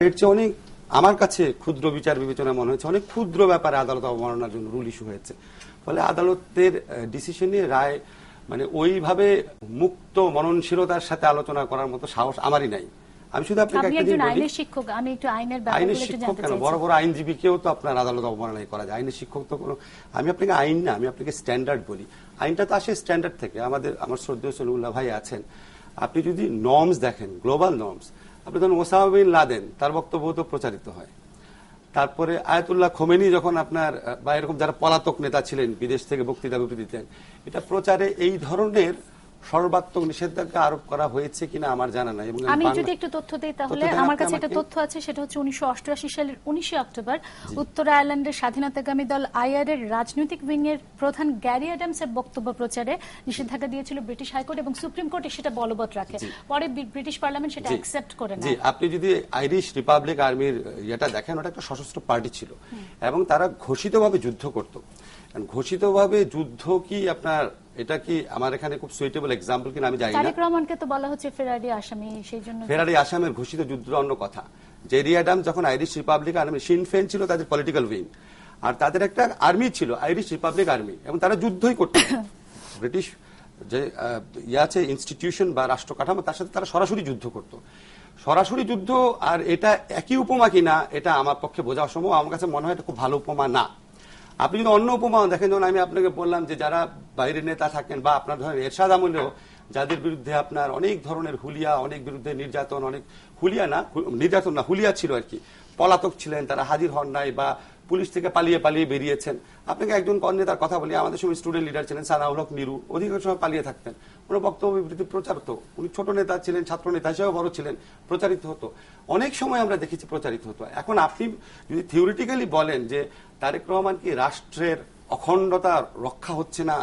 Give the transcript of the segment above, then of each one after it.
এর চেয়ে অনেক আমার কাছে ক্ষুদ্র বিচার বিবেচনা মনে হয়েছে, অনেক ক্ষুদ্র ব্যাপারে আদালত অবমাননার জন্য রুল ইস্যু হয়েছে। ফলে আদালতের ডিসিশনে রায় মানে ওইভাবে মুক্ত মননশীলতার সাথে আলোচনা করার মতো সাহস আমারই নাই। আমি শুধু আপনাকে একটা জিনিস বলি, আইনের শিক্ষক, আমি একটু আইনের আইনের শিক্ষক কেন, বড় বড় আইনজীবীকেও তো আপনার আদালত অবমাননাই করা যায়। আইনের শিক্ষক তো কোনো, আমি আপনাকে আইন না, আমি আপনাকে স্ট্যান্ডার্ড বলি। আইনটা তো আসে স্ট্যান্ডার্ড থেকে। আমার শ্রদ্ধেয় সলিমুল্লাহ ভাই আছেন, আপনি যদি নর্মস দেখেন, গ্লোবাল নর্মস, আপনি ধরুন ওসামা বিন লাদেন, তার বক্তব্য তো প্রচারিত হয়। তারপরে আয়াতুল্লাহ খোমেনি যখন আপনার বা এরকম যারা পলাতক নেতা ছিলেন, বিদেশ থেকে বক্তৃতা বিবৃতি দিতেন, এটা প্রচারে এই ধরনের সর্বাত্মক নিষেধাজ্ঞা আরোপ করা হয়েছে কিনা আমার জানা নাই। এবং আমি যদি একটু তথ্য দেই তাহলে আমার কাছে একটা তথ্য আছে, সেটা হচ্ছে 1988 সালের 19 অক্টোবর উত্তর আয়ারল্যান্ডের স্বাধীনতাকামী দল আইআর এর রাজনৈতিক উইং এর প্রধান গ্যারি অ্যাডামস এর বক্তব্য প্রচারে নিষেধাজ্ঞা দিয়েছিল ব্রিটিশ হাইকোর্ট, এবং সুপ্রিম কোর্ট সেটা বলবৎ রাখে। পরে ব্রিটিশ পার্লামেন্ট সেটা অ্যাকসেপ্ট করে নেয়। আপনি যদি আইরিশ রিপাবলিক আর্মির এটা দেখেন, ওটা একটা সশস্ত্র পার্টি ছিল এবং তারা ঘোষিতভাবে যুদ্ধ করত। ঘোষিতভাবে যুদ্ধ কি আপনার, এটা কি আমার এখানে খুব সুইটেবল এক্সাম্পল কিনা আমি জানি না। তারেক রহমানকে তো বলা হচ্ছে ফেরারি আসামি, সেই জন্য ফেরারি আসামের ঘোষিত যুদ্ধ অন্য কথা। জেরি অ্যাডামস যখন আইরিশ রিপাবলিক আর্মি, শিন ফেন ছিল তাদের পলিটিক্যাল উইং, আর তাদের একটা আর্মি ছিল আইরিশ রিপাবলিক আর্মি, এবং তারা যুদ্ধই করত। ব্রিটিশ যে আছে ইনস্টিটিউশন বা রাষ্ট্র কাঠামো, তার সাথে তারা সরাসরি যুদ্ধ করত। সরাসরি যুদ্ধ আর এটা একই উপমা কিনা এটা আমার পক্ষে বোঝা অসম্ভব। আমার কাছে মনে হয় এটা খুব ভালো উপমা না। আপনি যদি অন্য উপমা দেখেন, যেমন আমি আপনাকে বললাম যে যারা বাইরের নেতা থাকেন বা আপনার ধরেন এরশাদ আমলেও যাদের বিরুদ্ধে আপনার অনেক ধরনের হুলিয়া, অনেক বিরুদ্ধে নির্যাতন, অনেক হুলিয়া না, নির্যাতন না, হুলিয়া ছিল আর কি, পলাতক ছিলেন, তারা হাজির হন নাই বা পুলিশ থেকে পালিয়ে পালিয়ে বেরিয়েছেন। আপনাকে একজন নেতার কথা বলি, আমাদের সময় স্টুডেন্ট লিডার ছিলেন সানাউল হক নিরু, অধিকাংশ সময় পালিয়ে থাকতেন। ওনার বক্তব্য বিবৃতি প্রচার হতো, উনি ছোট নেতা ছিলেন, ছাত্র নেতা হিসেবে বড় ছিলেন, প্রচারিত হতো, অনেক সময় আমরা দেখেছি প্রচারিত হতো। এখন আপনি যদি থিওরিটিক্যালি বলেন যে তারেক রহমান কি রাষ্ট্রের অখণ্ডতা রক্ষা হচ্ছে না,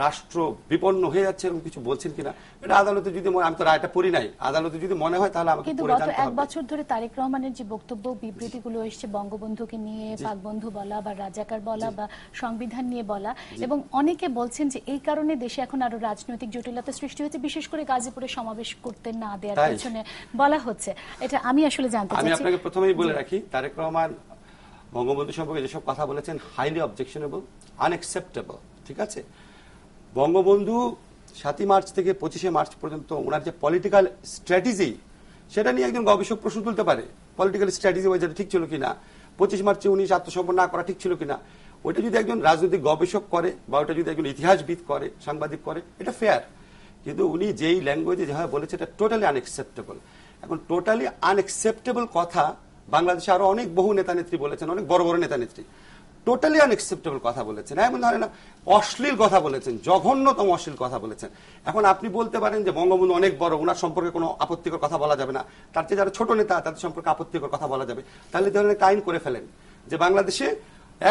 রাষ্ট্র বিপন্ন হয়ে যাচ্ছে, এরকম কিছু বলছেন কিনা, এটা আদালতে যদি আমি তো রায়টা পড়ি নাই, আদালতে যদি মনে হয় তাহলে আমাকে কিন্তু গত এক বছর ধরে তারেক রহমানের যে বক্তব্য বিবৃতিগুলো এসছে, বঙ্গবন্ধুকে নিয়ে পাকবন্ধু বলা বা রাজাকার বলা বা সংবিধান নিয়ে বলা, এবং অনেকে বলছেন যে এই কারণে দেশে এখন আরো রাজনৈতিক জটিলতা সৃষ্টি হয়েছে, বিশেষ করে গাজীপুরে সমাবেশ করতে না দেওয়ার পেছনে বলা হচ্ছে। এটা আমি আসলে জানতে চাইছি। আমি আপনাকে প্রথমেই বলে রাখি, তারেক রহমান বঙ্গবন্ধু সম্পর্কে যেসব কথা বলেছেন হাইলি অবজেকশনেবল, আনএক্সেপ্টেবল, ঠিক আছে। বঙ্গবন্ধু 7ই মার্চ থেকে 25শে মার্চ পর্যন্ত ওনার যে পলিটিক্যাল স্ট্র্যাটেজি, সেটা নিয়ে একজন গবেষক প্রশ্ন তুলতে পারে। পলিটিক্যাল স্ট্র্যাটেজি যেটা ঠিক ছিল কিনা, 25 মার্চে উনি আত্মসমর্পণ না করা ঠিক ছিল কিনা, ওইটা যদি একজন রাজনৈতিক গবেষক করে বা ওটা যদি একজন ইতিহাসবিদ করে, সাংবাদিক করে, এটা ফেয়ার। কিন্তু উনি যেই ল্যাঙ্গুয়েজে যেভাবে বলেছে এটা টোটালি আনএক্সেপ্টেবল। এখন টোটালি আনএক্সেপ্টেবল কথা বাংলাদেশে আরো অনেক বহু নেতা নেত্রী বলেছেন, অনেক বড় বড় নেতা নেত্রী টোটালি আনএক্সেপ্টেবল কথা বলেছেন, এমন ধরেন না অশ্লীল কথা বলেছেন, জঘন্যতম অশ্লীল কথা বলেছেন। এখন আপনি বলতে পারেন যে বঙ্গবন্ধু অনেক বড়, ওনার সম্পর্কে কোনো আপত্তিকর কথা বলা যাবে না, তার চেয়ে যারা ছোট নেতা তাদের সম্পর্কে আপত্তিকর কথা বলা যাবে, তাহলে ধরনের আইন করে ফেলেন যে বাংলাদেশে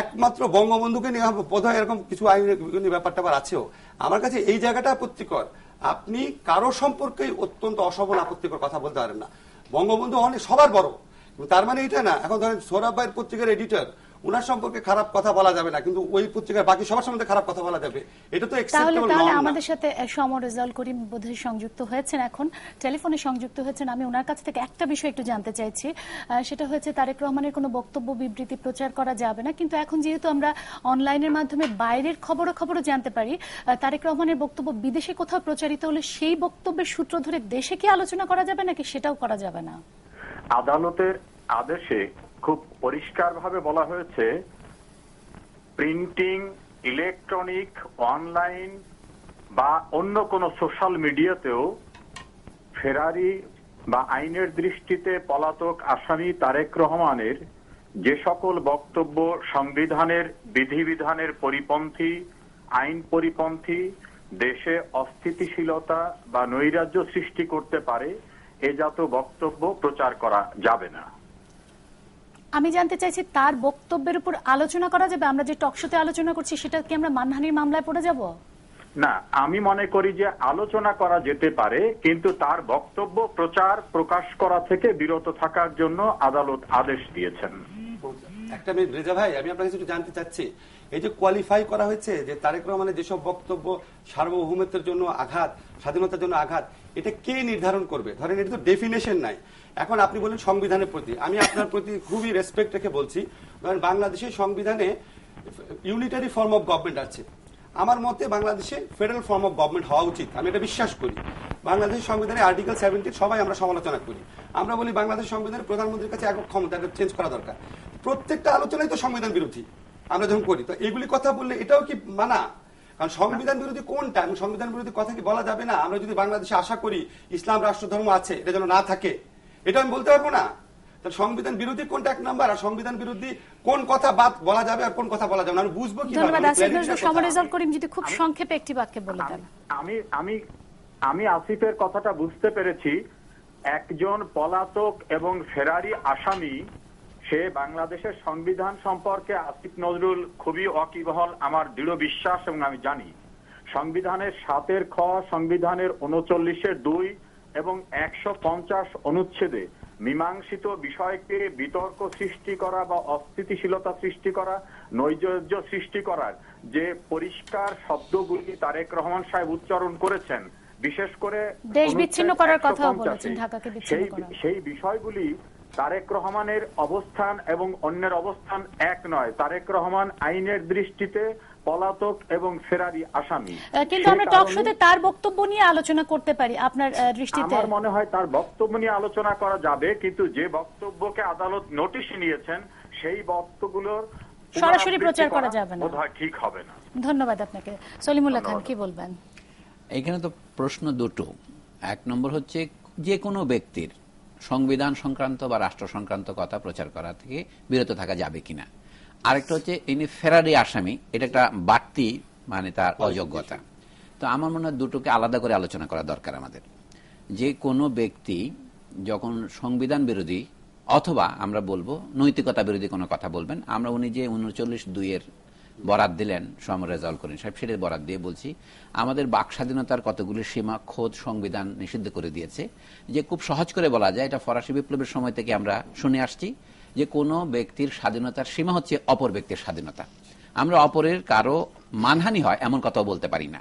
একমাত্র বঙ্গবন্ধুকে নিয়ে বোধহয় এরকম কিছু আইনের ব্যাপারটা আবার আছেও। আমার কাছে এই জায়গাটা আপত্তিকর। আপনি কারো সম্পর্কেই অত্যন্ত অশোভন আপত্তিকর কথা বলতে পারেন না। বঙ্গবন্ধু অনেক সবার বড়, তার মানে এটা না এখন ধরেন সোহরাব ভাইয়ের পত্রিকার এডিটর, উনার সম্পর্কে খারাপ কথা বলা যাবে না, কিন্তু ওই পত্রিকার বাকি সবার সম্বন্ধে খারাপ কথা বলা যাবে, এটা তো অ্যাকসেপ্টেবল নয়। তাহলে আমাদের সাথে সমর রেজাল্ট করিম বোধহয় সংযুক্ত হয়েছেন, এখন টেলিফোনে সংযুক্ত হয়েছেন। আমি ওনার কাছ থেকে একটা বিষয় একটু জানতে চাইছি, সেটা হচ্ছে তারেক রহমানের কোনো বক্তব্য বিবৃতি প্রচার করা যাবে না, কিন্তু এখন যেহেতু আমরা অনলাইনের মাধ্যমে বাইরের খবরও জানতে পারি, তারেক রহমানের বক্তব্য বিদেশে কোথাও প্রচারিত হলে সেই বক্তব্যের সূত্র ধরে দেশে কি আলোচনা করা যাবে নাকি সেটাও করা যাবে না? আদালতের আদেশে খুব পরিষ্কারভাবে বলা হয়েছে, প্রিন্টিং, ইলেকট্রনিক, অনলাইন বা অন্য কোন সোশ্যাল মিডিয়াতেও ফেরারি বা আইনের দৃষ্টিতে পলাতক আসামি তারেক রহমানের যে সকল বক্তব্য সংবিধানের বিধিবিধানের পরিপন্থী, আইন পরিপন্থী, দেশে অস্থিতিশীলতা বা নৈরাজ্য সৃষ্টি করতে পারে, এ জাত বক্তব্য প্রচার করা যাবে না। আমি জানতে চাইছি তার বক্তব্যের উপর আলোচনা করা যাবে? আমরা যে টকশোতে আলোচনা করছি সেটা কি আমরা মানহানির মামলায় পড়ে যাব? না, আমি মনে করি যে আলোচনা করা যেতে পারে, কিন্তু তার বক্তব্য প্রকাশ করা থেকে বিরত থাকার জন্য আদালত আদেশ দিয়েছেন। একটা মিনিট রেজা ভাই, আমি আপনার কাছে একটু জানতে চাচ্ছি, এই যে কোয়ালিফাই করা হয়েছে যে তারেক রহমানের যেসব বক্তব্য সার্বভৌমত্বের জন্য আঘাত, স্বাধীনতার জন্য আঘাত, এটা কে নির্ধারণ করবে? ধরেন এটা তো ডেফিনেশন নাই, এখন আপনি বলেন সংবিধানের প্রতি, আমি আপনার প্রতি খুবই রেসপেক্ট রেখে বলছি, ধরেন বাংলাদেশের সংবিধানে ইউনিটারি ফর্ম অফ গভর্নমেন্ট আছে। আমার মতে বাংলাদেশে ফেডারেল ফর্ম অফ গভর্নমেন্ট হওয়া উচিত, আমি এটা বিশ্বাস করি। বাংলাদেশের সংবিধানে আর্টিকেল 70 সবাই আমরা সমালোচনা করি, আমরা বলি বাংলাদেশ সংবিধানে প্রধানমন্ত্রীর কাছে একক ক্ষমতা, এটা চেঞ্জ করা দরকার। প্রত্যেকটা আলোচনায় তো সংবিধান বিরোধী আমরা যখন করি, তো এগুলি কথা বললে এটাও কি মানা? কারণ সংবিধান বিরোধী কোনটা এবং সংবিধান বিরোধী কথা কি বলা যাবে না? আমরা যদি বাংলাদেশে আশা করি ইসলাম রাষ্ট্র ধর্ম আছে, এটা যেন না থাকে, এটা আমি বলতে পারবো না? তাহলে সংবিধান বিরোধী কোনটা এক নাম্বার, আর সংবিধান বিরোধী কোন কথা বাদ বলা যাবে আর কোন কথা বলা যাবে না আমি বুঝবো কি? ধন্যবাদ আসিফ নজরুল। সমর রেজাউল করিম যদি খুব সংক্ষেপে একটি বাক্যে বলে দেন। আমি আসিফের কথাটা বুঝতে পেরেছি। একজন পলাতক এবং ফেরারি আসামি, সে বাংলাদেশের সংবিধান সম্পর্কে আসিফ নজরুল খুবই ওয়াকিবহাল, আমার দৃঢ় বিশ্বাস এবং আমি জানি। সংবিধানের 7 খ, সংবিধানের 39 2 এবং 150 অনুচ্ছেদে মীমাংসিত বিষয়কে বিতর্ক সৃষ্টি করা বা অস্থিতিশীলতা সৃষ্টি করা, নৈরাজ্য সৃষ্টি করার যে পরিষ্কার শব্দগুলি তারেক রহমান সাহেব উচ্চারণ করেছেন, বিশেষ করে দেশ বিচ্ছিন্ন করার কথাও বলেছেন, ঢাকাকে বিচ্ছিন্ন করা, সেই বিষয়গুলি তারেক রহমানের অবস্থান এবং অন্যের অবস্থান এক নয়। তারেক রহমান আইনের দৃষ্টিতে পলাতক এবং ফেরারি আসামি। কিন্তু আমরা টক শোতে তার বক্তব্য নিয়ে আলোচনা করতে পারি আপনার দৃষ্টিতে? আমার মনে হয় তার বক্তব্য নিয়ে আলোচনা করা যাবে, কিন্তু যে বক্তব্যকে আদালত নোটিশ নিয়েছেন সেই বক্তব্যগুলোর সরাসরি প্রচার করা যাবে না, বোধহয় ঠিক হবে না। ধন্যবাদ আপনাকে। সলিমুল্লাহ খান কি বলবেন? এখানে তো প্রশ্ন দুটো। এক নম্বর হচ্ছে যে কোনো ব্যক্তির সংবিধান সংক্রান্ত বা রাষ্ট্র সংক্রান্ত কথা প্রচার করা থেকে বিরত থাকা যাবে কিনা। আরেকটা হচ্ছে ইনি ফেরারি আসামি, এটা একটা বাড়তি মানে তার অযোগ্যতা। তো আমার মনে হয় দুটোকে আলাদা করে আলোচনা করা দরকার আমাদের। যে কোনো ব্যক্তি যখন সংবিধান বিরোধী অথবা আমরা বলবো নৈতিকতা বিরোধী কোনো কথা বলবেন, আমরা উনি যে 39(2) বরাত দিলেন সমর রেজাউল করিম সাহেব, সেটা বরাত দিয়ে বলছি আমাদের বাক স্বাধীনতার কতগুলি সীমা খোদ সংবিধান নিষিদ্ধ করে দিয়েছে। যে খুব সহজ করে বলা যায়, এটা ফরাসি বিপ্লবের সময় থেকে আমরা শুনে আসছি যে কোনো ব্যক্তির স্বাধীনতার সীমা হচ্ছে অপর ব্যক্তির স্বাধীনতা। আমরা অপরের কারো মানহানি হয় এমন কথাও বলতে পারি না।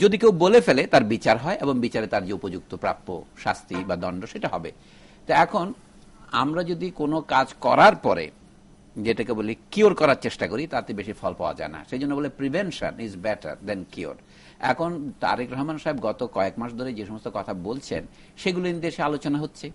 যদি কেউ বলে ফেলে তার বিচার হয় এবং বিচারে তার যে উপযুক্ত প্রাপ্য শাস্তি বা দণ্ড সেটা হবে। তো এখন আমরা যদি কোনো কাজ করার পরে যেটাকে বলি কিওর করার চেষ্টা করি, তাতে বেশি ফল পাওয়া যায় না। সেই জন্য বলে prevention is better then cure. এখন তারেক রহমান সাহেব গত কয়েক মাস ধরে যে সমস্ত কথা বলছেন সেগুলো দেশে আলোচনা হচ্ছে,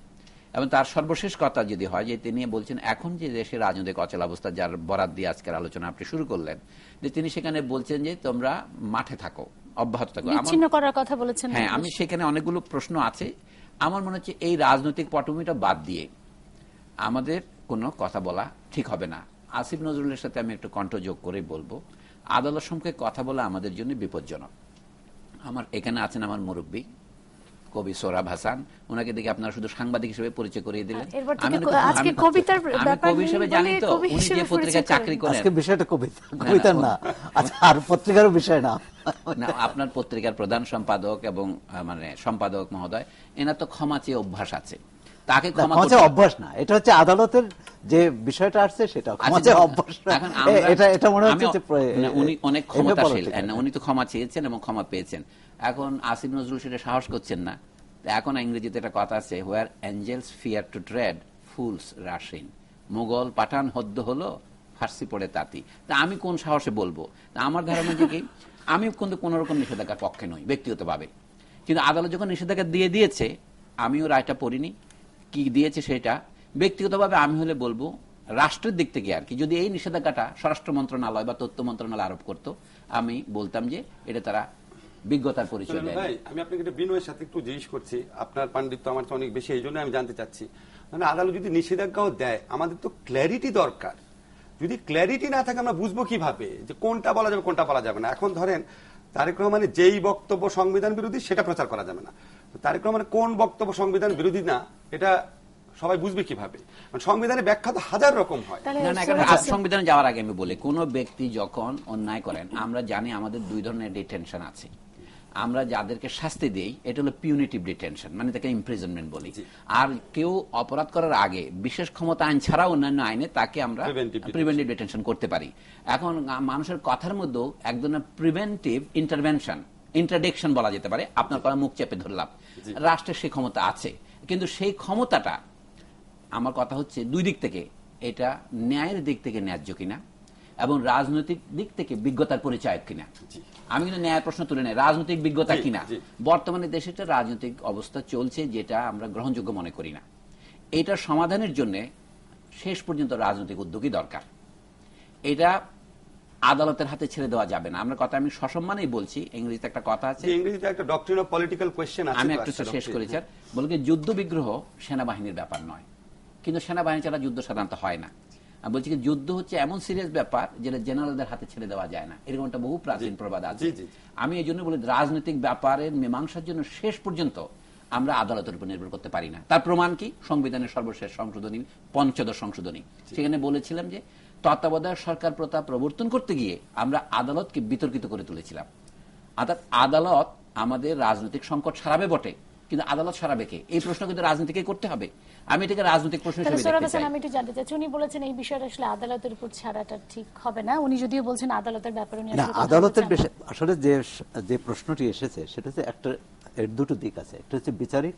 এবং তার সর্বশেষ কথা যদি হয় যে তিনি বলছেন এখন যে দেশের রাজনৈতিক অচল অবস্থা, যার বরাত দিয়ে আজকের আলোচনা আপনি শুরু করলেন, যে তিনি সেখানে বলছেন যে তোমরা মাঠে থাকো, অব্যাহত থাকো, বিচ্ছিন্ন করার কথা বলেছেন। হ্যাঁ, আমি সেখানে অনেকগুলো প্রশ্ন আছে। আমার মনে হচ্ছে এই রাজনৈতিক পটভূমিটা বাদ দিয়ে আমাদের কোনো কথা বলা ঠিক হবে না। আসিফ নজরুলের সাথে আমি একটু কণ্ঠ যোগ করে বলবো, আদালত সম্পর্কে কথা বলা আমাদের জন্য বিপজ্জনক। আমার এখানে আছেন আমার মুরব্বী কবি সোহরাব হাসান, ওনাকে দেখে আপনারা শুধু সাংবাদিক হিসেবে পরিচয় করিয়ে দিলেন। আমি কবি হিসেবে জানি তো উনি যে পত্রিকায় চাকরি করেন। আজকে বিষয়টা কবিতার না, আচ্ছা আর পত্রিকারও বিষয় না। না, আপনার পত্রিকার প্রধান সম্পাদক এবং মানে সম্পাদক মহোদয়, এনার তো ক্ষমা চেয়ে অভ্যাস আছে, তাকে ক্ষমা চেয়ে অভ্যাস না, এটা হচ্ছে আদালতের যে বিষয়টা আসছে সেটা ক্ষমা চেয়ে অভ্যাস না। এটা মনে হচ্ছে উনি অনেক ক্ষমতাশীল, উনি তো ক্ষমা চেয়েছেন এবং ক্ষমা পেয়েছেন। এখন আসিফ নজরুল সেটা সাহস করছেন না। এখন ইংরেজিতে একটা কথা আছে, where angels fear to tread fools rush in. Mughal Pathan হদ্দ হলো ফার্সি পড়ে তাঁতি। তা আমি কোন সাহসে বলবো? তা আমার ধারণা যে কি, আমি কিন্তু কোন রকম নিষেধাজ্ঞার পক্ষে নই ব্যক্তিগতভাবে, কিন্তু আদালত যখন নিষেধাজ্ঞা দিয়ে দিয়েছে, আমিও রায়টা পড়িনি কি দিয়েছে সেটা। ব্যক্তিগতভাবে আমি হলে বলবো রাষ্ট্রের দিক থেকে আর কি, যদি এই নিষেধাজ্ঞাটা স্বরাষ্ট্র মন্ত্রণালয় বা তথ্য মন্ত্রণালয় আরোপ করতো, আমি বলতাম যে এটা তারা বিজ্ঞতার পরিচয় দেয়। আমি আপনাকে একটা বিনয়ের সাথে একটু জিজ্ঞেস করছি, আপনার পাণ্ডিত্য আমার অনেক বেশি, এই জন্য আমি জানতে চাচ্ছি, মানে আদালত যদি নিষেধাজ্ঞাও দেয়, আমাদের তো ক্ল্যারিটি দরকার। যদি ক্ল্যারিটি না থাকে আমরা বুঝবো কিভাবে যে কোনটা বলা যাবে কোনটা বলা যাবে না? এখন ধরেন তারেক রহমানের যেই বক্তব্য সংবিধান বিরোধী সেটা প্রচার করা যাবে না, তারেক রহমানের কোন বক্তব্য সংবিধান বিরোধী না এটা সবাই বুঝবে কিভাবে? সংবিধানের ব্যাখ্যা তো হাজার রকম হয়। সংবিধানে যাওয়ার আগে আমি বলি, কোন ব্যক্তি যখন অন্যায় করেন, আমরা জানি আমাদের দুই ধরনের ডিটেনশন আছে। আমরা যাদেরকে শাস্তি দেই এটা হলো পিউনিটিভ ডিটেনশন, মানে তাকে ইমপ্রিজনমেন্ট বলি। আর কেউ অপরাধ করার আগে বিশেষ ক্ষমতা আইন ছাড়া অন্যান্য আইনে তাকে আমরা প্রিভেন্টিভ ডিটেনশন করতে পারি। এখন মানুষের কথার মধ্যে এক ধরনের প্রিভেন্টিভ ইন্টারভেনশন, ইন্টারডিকশন বলা যেতে পারে, আপনার কথা মুখ চেপে ধরলাম, রাষ্ট্রের সেই ক্ষমতা আছে, কিন্তু সেই ক্ষমতাটা আমার কথা হচ্ছে দুই দিক থেকে এটা ন্যায়ের দিক থেকে ন্যায্য কিনা এবং রাজনৈতিক দিক থেকে বিজ্ঞতার পরিচয় কিনা। আমি কিন্তু ন্যায় প্রশ্ন তুলে নেই, রাজনৈতিক বিজ্ঞতা কিনা। বর্তমানে দেশে একটা রাজনৈতিক অবস্থা চলছে যেটা আমরা গ্রহণযোগ্য মনে করি না। এটার সমাধানের জন্য শেষ পর্যন্ত রাজনৈতিক উদ্যোগই দরকার। এটা আদালতের হাতে ছেড়ে দেওয়া যাবে না। আমরা কথা আমি সসম্মানেই বলছি, ইংরেজিতে একটা কথা আছে, ইংরেজিতে একটা ডক্ট্রিন অফ পলিটিক্যাল কোয়েশ্চেন আছে, আমি একটু শেষ করি স্যার, বলে যুদ্ধ বিগ্রহ সেনাবাহিনীর ব্যাপার নয়, কিন্তু সেনাবাহিনী ছাড়া যুদ্ধ সাধারণত হয় না। আমি বলছি কি যুদ্ধ হচ্ছে এমন সিরিয়াস ব্যাপার যেটা জেনারেলদের হাতে ছেড়ে দেওয়া যায় না, এরকম একটা বহু প্রাচীন প্রবাদ আছে। আমি এই জন্য বলি রাজনৈতিক ব্যাপারের মীমাংসার জন্য শেষ পর্যন্ত আমরা আদালতের উপর নির্ভর করতে পারি না। তার প্রমাণ কি? সংবিধানের সর্বশেষ সংশোধনী, পঞ্চদশ সংশোধনী, সেখানে বলেছিলাম যে তত্ত্বাবধায়ক সরকার প্রথা প্রবর্তন করতে গিয়ে আমরা আদালতকে বিতর্কিত করে তুলেছিলাম। অর্থাৎ আদালত আমাদের রাজনৈতিক সংকট সারাবে বটে, কিন্তু আদালত সারাবে কে? এই প্রশ্ন কিন্তু রাজনীতিকে করতে হবে। আমি এটাকে রাজনৈতিক প্রশ্ন হিসেবে দেখতে চাই। আমি একটু জানতে চাচ্ছি, উনি বলেছেন এই বিষয়টা আসলে আদালতের উপর ছাড়াটা ঠিক হবে না। উনি যদিও বলছেন আদালতের ব্যাপারে উনি আসলে আদালতের আসলে যে প্রশ্নটি এসেছে সেটা হচ্ছে একটা, এর দুটো দিক আছে। একটা হচ্ছে বিচারিক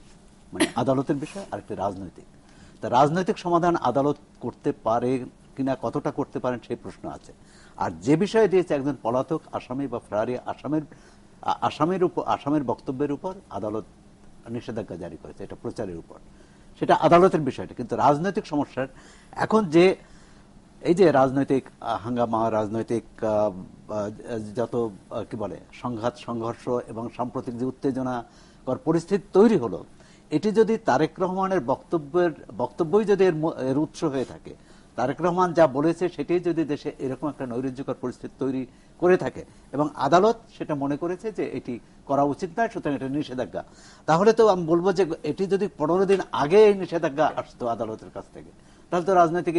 মানে আদালতের বিষয়, আর একটা রাজনৈতিক। তা রাজনৈতিক সমাধান আদালত করতে পারে কিনা, কতটা করতে পারেন সেই প্রশ্ন আছে। আর যে বিষয়ে দিয়েছে একজন পলাতক আসামি বা ফেরারি আসামের বক্তব্যের উপর আদালত নিষেধাজ্ঞা জারি করেছে, এটা প্রচারের উপর, সেটা আদালতের বিষয়টা। কিন্তু রাজনৈতিক সমস্যার এখন যে এই যে রাজনৈতিক হাঙ্গামা, রাজনৈতিক যত কি বলে সংঘাত সংঘর্ষ এবং সাম্প্রতিক যে উত্তেজনাকর পরিস্থিতি তৈরি হলো, এটি যদি তারেক রহমানের বক্তব্যই যদি এর উৎস হয়ে থাকে, তারেক রহমান যা বলেছে সেটাই যদি দেশে এরকম একটা নৈরাজ্যকর পরিস্থিতি তৈরি করে থাকে এবং আদালত সেটা মনে করেছে যে এটি করা উচিত নয়, সুতরাং এটা নিষেধাজ্ঞা, তাহলে তো আমি বলবো যে এটি যদি 15 দিন আগে এই নিষেধাজ্ঞা আসতো আদালতের কাছ থেকে, তাহলে তো রাজনৈতিক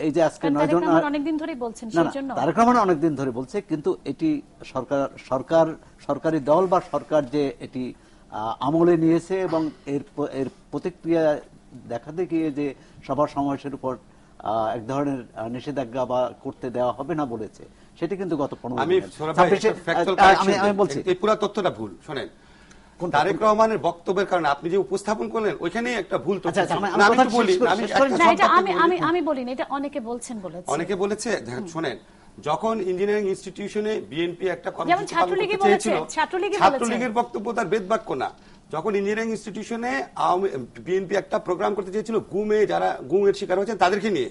এই যে আজকে 9 জন অনেকদিন ধরেই বলছেন, সেজন্য তারেক রহমান অনেকদিন ধরে বলছে, কিন্তু এটি সরকারি দল বা সরকার যে এটি আমলে নিয়েছে এবং এর প্রতিক্রিয়া দেখাতে গিয়ে যে সভা সমাবেশের উপর এক ধরনের নিষেধাজ্ঞা বা করতে দেওয়া হবে না বলেছে, সেটি কিন্তু গত 15 আমি বলছি এই পুরো তথ্যটা ভুল। শোনেন, তারেক রহমানের বক্তব্যের কারণে আপনি যে উপস্থাপন করলেন ওইখানেই একটা ভুল তথ্য। আমি বলিনি, এটা অনেকে বলছেন, অনেকে বলেছে। শোনেন, যখন ইঞ্জিনিয়ারিং ইনস্টিটিউশনে বিএনপি একটা কর্মসূচি পালন করতে চেয়েছিল, ছাত্রলীগের বক্তব্য তার বেদবাক্য না। যখন ইঞ্জিনিয়ারিং ইনস্টিটিউশনে বিএনপি একটা প্রোগ্রাম করতে চেয়েছিল গুমের শিকার হয়েছেন তাদেরকে নিয়ে,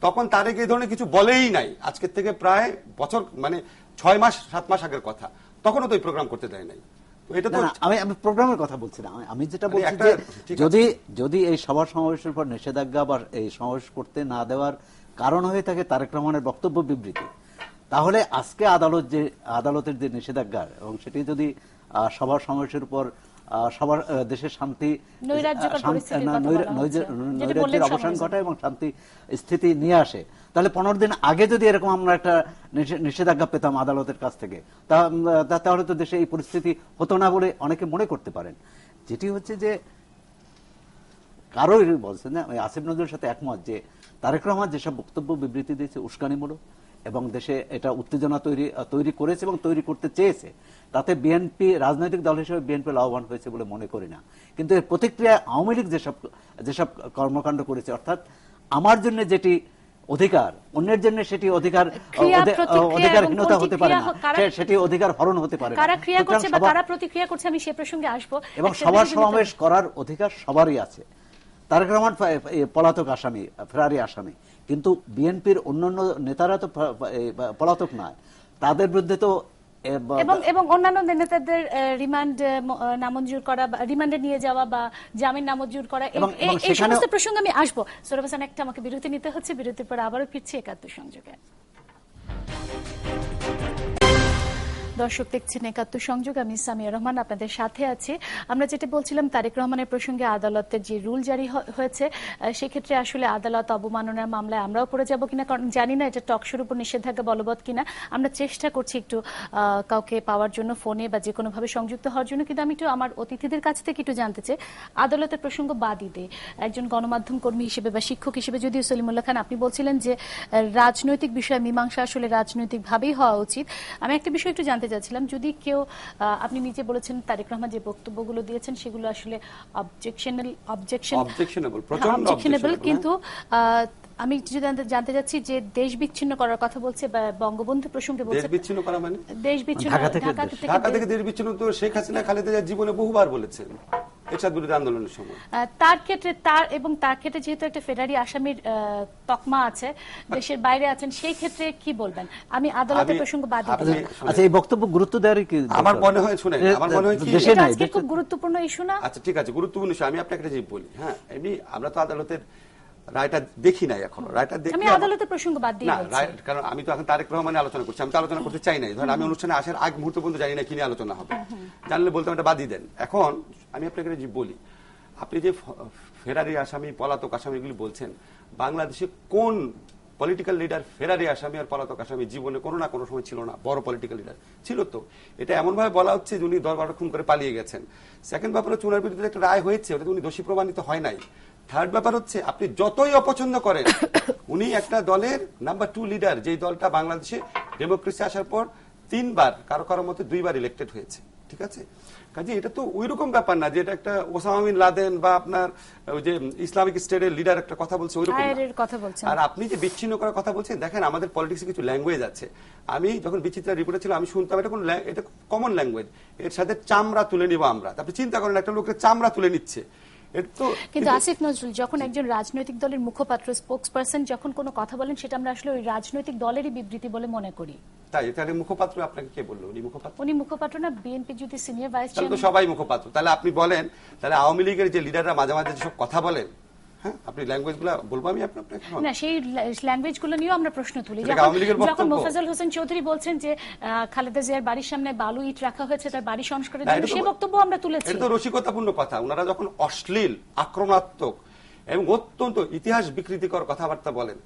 তখন তারেক এই ধরনের কিছু বলেই নাই। আজকের থেকে প্রায় বছর মানে 6 মাস 7 মাস আগের কথা, তখনও তো এই প্রোগ্রাম করতে দেয় নাই। এটা তো আমি প্রোগ্রামের কথা বলছি না, আমি যেটা বলছি যদি এই সভা সমাবেশের পর নিষেধাজ্ঞা বা এই সমাবেশ করতে না দেওয়ার কারণ হয়ে থাকে তারেক রহমানের বক্তব্য বিবৃতি, তাহলে আজকে আদালতের যে নিষেধাজ্ঞা এবং সেটি যদি সভা সমাবেশের উপর সবার দেশের শান্তি নৈরাজ্যের অবসান ঘটায় এবং শান্তি স্থিতি নিয়ে আসে, তাহলে 15 দিন আগে যদি এরকম আমরা একটা নিষেধাজ্ঞা পেতাম আদালতের কাছ থেকে, তাহলে তো দেশে এই পরিস্থিতি হতো না বলে অনেকে মনে করতে পারেন। যেটি হচ্ছে যে কারোই বলছেন না, আসিফ নজরুলের সাথে একমত যে তারেক রহমান যেসব বক্তব্য বিবৃতি দিয়েছে উস্কানিমূলক এবং দেশে এটা উত্তেজনা তৈরি করেছে এবং তৈরি করতে চেয়েছে, তাতে বিএনপি রাজনৈতিক দল হিসেবে বিএনপি লাভবান হয়েছে বলে মনে করি না। কিন্তু এর প্রতিক্রিয়ায় আওয়ামী লীগ যেসব কর্মকাণ্ড করেছে, অর্থাৎ আমার জন্য যেটি অধিকার অন্যের জন্য সেটি অধিকারহীনতা হতে পারে না, সেটি অধিকার হরণ হতে পারে না। এবং সভা সমাবেশ করার অধিকার সবারই আছে। তারেক রহমান পলাতক আসামি, ফেরারি আসামি, কিন্তু বিএনপির অন্যান্য নেতারা তো পলাতক নয়, তাদের বিরুদ্ধে তো এবং অন্যান্য নেতাদের রিমান্ড নামঞ্জুর করা, রিমান্ডে নিয়ে যাওয়া বা জামিন নামঞ্জুর করা, এই সমস্ত প্রসঙ্গে আমি আসবো। সোহরাব হোসেন, একটা আমাকে বিরতি নিতে হচ্ছে, বিরতির পর আবারও ফিরছি একাত্তর সংযোগে। দর্শক দেখছেন একাত্তর সংযোগ, আমি সামিয়া রহমান আপনাদের সাথে আছি। আমরা যেটা বলছিলাম তারেক রহমানের প্রসঙ্গে আদালতের যে রুল জারি হয়েছে, সেক্ষেত্রে আসলে আদালত অবমাননার মামলায় আমরাও পড়ে যাব কিনা, কারণ জানি না এটা টকশোর উপর নিষেধাজ্ঞা বলবৎ কিনা। আমরা চেষ্টা করছি একটু কাউকে পাওয়ার জন্য ফোনে বা যে কোনো ভাবে সংযুক্ত হওয়ার জন্য, কিন্তু আমি একটু আমার অতিথিদের কাছ থেকে একটু জানতে চাই আদালতের প্রসঙ্গ বাদই দিয়ে একজন গণমাধ্যম কর্মী হিসেবে বা শিক্ষক হিসেবে, যদিও সলিমুল্লাহ খান আপনি বলছিলেন যে রাজনৈতিক বিষয় মীমাংসা আসলে রাজনৈতিক ভাবেই হওয়া উচিত, আমি একটা বিষয় একটু জানতে জানতে চাচ্ছিলাম, যদি কেউ আপনি নিজে বলেছেন তারেক রহমান যে বক্তব্যগুলো দিয়েছেন সেগুলো আসলে Objectionable, প্রচন্ড অবজেকশনেবল, objectionable, কিন্তু আমি কিছু জানতে চাচ্ছি যে দেশ বিচ্ছিন্ন করার কথা বলছে বা বঙ্গবন্ধু প্রসঙ্গে দেশ বলছে। বিচ্ছিন্ন করা মানে দেশ বিচ্ছিন্ন, ঢাকা থেকে ঢাকা থেকে দেশ বিচ্ছিন্ন তো শেখ হাসিনা খালেদা জিয়ার জীবনে বহুবার বলেছেন এরশাদ বিরোধী আন্দোলনের সময়। তার ক্ষেত্রে তার ক্ষেত্রে যেহেতু একটা ফেরারি আসামির তকমা আছে, দেশের বাইরে আছেন, সেই ক্ষেত্রে কি বলবেন? আমি আদালতের প্রসঙ্গ বাদ দিই। আচ্ছা, এই বক্তব্য গুরুত্ব দেওয়ার কি আমার মনে হয়, শুনেন, আমার মনে হয় কি দেশে এটা নাই, আজকে খুব গুরুত্বপূর্ণ ইস্যু না? আচ্ছা ঠিক আছে, গুরুত্বপূর্ণ বিষয়। আমি আপনাকে একটা জিনিস বলি, হ্যাঁ, এমনি আমরা তো আদালতের রায়টা দেখি নাই এখনো। রায়টা দেখি আমি আদালতের প্রসঙ্গ বাদ দিয়ে না, বলছি। কারণ আমি তো এখন তারেক রহমানের আলোচনা করছি, আমি তো আলোচনা করতে চাই নাই। ধরেন আমি অনুষ্ঠানে আসার আগ মুহূর্ত পর্যন্ত জানি না কি নিয়ে আলোচনা হবে, জানলে বলতে এটা বাদই দেন। এখন আমি আপনাকে একটা বলি, আপনি যে ফেরারি আসামি, পলাতক আসামি এগুলি বলছেন, বাংলাদেশে কোন পলিটিক্যাল লিডার ফেরারি আসামি আর পলাতক আসামি জীবনে কোনো না কোনো সময় ছিল না? বড় পলিটিক্যাল লিডার ছিল তো। এটা এমন ভাবে বলা হচ্ছে যে উনি 10-12 খুন করে পালিয়ে গেছেন। সেকেন্ড ব্যাপার হচ্ছে উনার বিরুদ্ধে একটা রায় হয়েছে, ওটা উনি দোষী প্রমাণিত হয় নাই। থার্ড ব্যাপার হচ্ছে আপনি যতই অপছন্দ করেন, উনি একটা দলের নাম্বার 2 লিডার, যেই দলটা বাংলাদেশে ডেমোক্রেসি আসার পর 3 বার, কারো কারো মতে 2 বার ইলেক্টেড হয়েছে। ঠিক আছে, কাজে এটা তো ওই রকম ব্যাপার না যে এটা একটা ওসামা বিন লাদেন বা আপনার ওই যে ইসলামিক স্টেটের লিডার একটা কথা বলছে ওইরকম না। আর আপনি যে বিচ্ছিন্ন করার কথা বলছেন, দেখেন আমাদের পলিটিক্সে কিছু ল্যাঙ্গুয়েজ আছে। আমি যখন বিচিত্রা রিপোর্টে ছিল আমি শুনতাম এটা কমন ল্যাঙ্গুয়েজ, এর সাথে চামড়া তুলে নিব আমরা। আপনি চিন্তা করেন একটা লোকের চামড়া তুলে নিচ্ছে। কিন্তু আসিফ নজরুল, যখন একজন রাজনৈতিক দলের মুখপাত্র, স্পোকস পারসন যখন কোনো কথা বলেন, সেটা আমরা আসলে ওই রাজনৈতিক দলেরই বিবৃতি বলে মনে করি। তাই তাহলে মুখপাত্র আপনাকে কে বললো উনি মুখপাত্র? উনি মুখপাত্র না, বিএনপি যদি সিনিয়র ভাইস চেয়ারম্যান। চেয়ারম্যান, তো সবাই মুখপাত্র। তাহলে আপনি বলেন, তাহলে আওয়ামী লীগের যে লিডাররা মাঝে মাঝে যেসব কথা বলেন, হ্যাঁ, আপনি ল্যাঙ্গুয়েজগুলো বলবো আমি আপনাকে না, সেই ল্যাঙ্গুয়েজগুলো নিয়েও আমরা প্রশ্ন তুলি। যখন মোফাজ্জল হোসেন চৌধুরী বলছেন যে খালেদা জিয়ার বাড়ির সামনে বালু ইট রাখা হয়েছে তার বাড়ি সংস্কারের জন্য, সেই বক্তব্য আমরা তুলেছি। এটা তো রসিকতাপূর্ণ কথা। ওনারা যখন অশ্লীল, আক্রমণাত্মক এবং অত্যন্ত ইতিহাস বিকৃতিকর কথাবার্তা বলেন,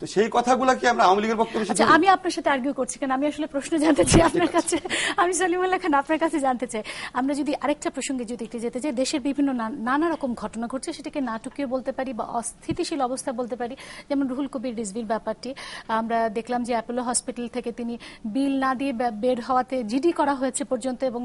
তো সেই কথাগুলো কি আমরা আওয়ামী লীগের বক্তব্য? আচ্ছা, আমি আপনার সাথে আর্গিউ করছি কেন, আমি আসলে প্রশ্ন জানতে চাই আপনার কাছে। আমি সলিমুল্লাহ খান আপনার কাছে জানতে চাই, আমরা যদি আরেকটা প্রসঙ্গে যদি একটু যেতে চাই, দেশের বিভিন্ন নানা রকম ঘটনা ঘটছে, সেটাকে নাটকীয় বলতে পারি বা অস্থিতিশীল অবস্থা বলতে পারি। যেমন রুহুল কবির রিজভির ব্যাপারটি আমরা দেখলাম যে অ্যাপোলো হসপিটাল থেকে তিনি বিল না দিয়ে বের হওয়াতে জিডি করা হয়েছে পর্যন্ত, এবং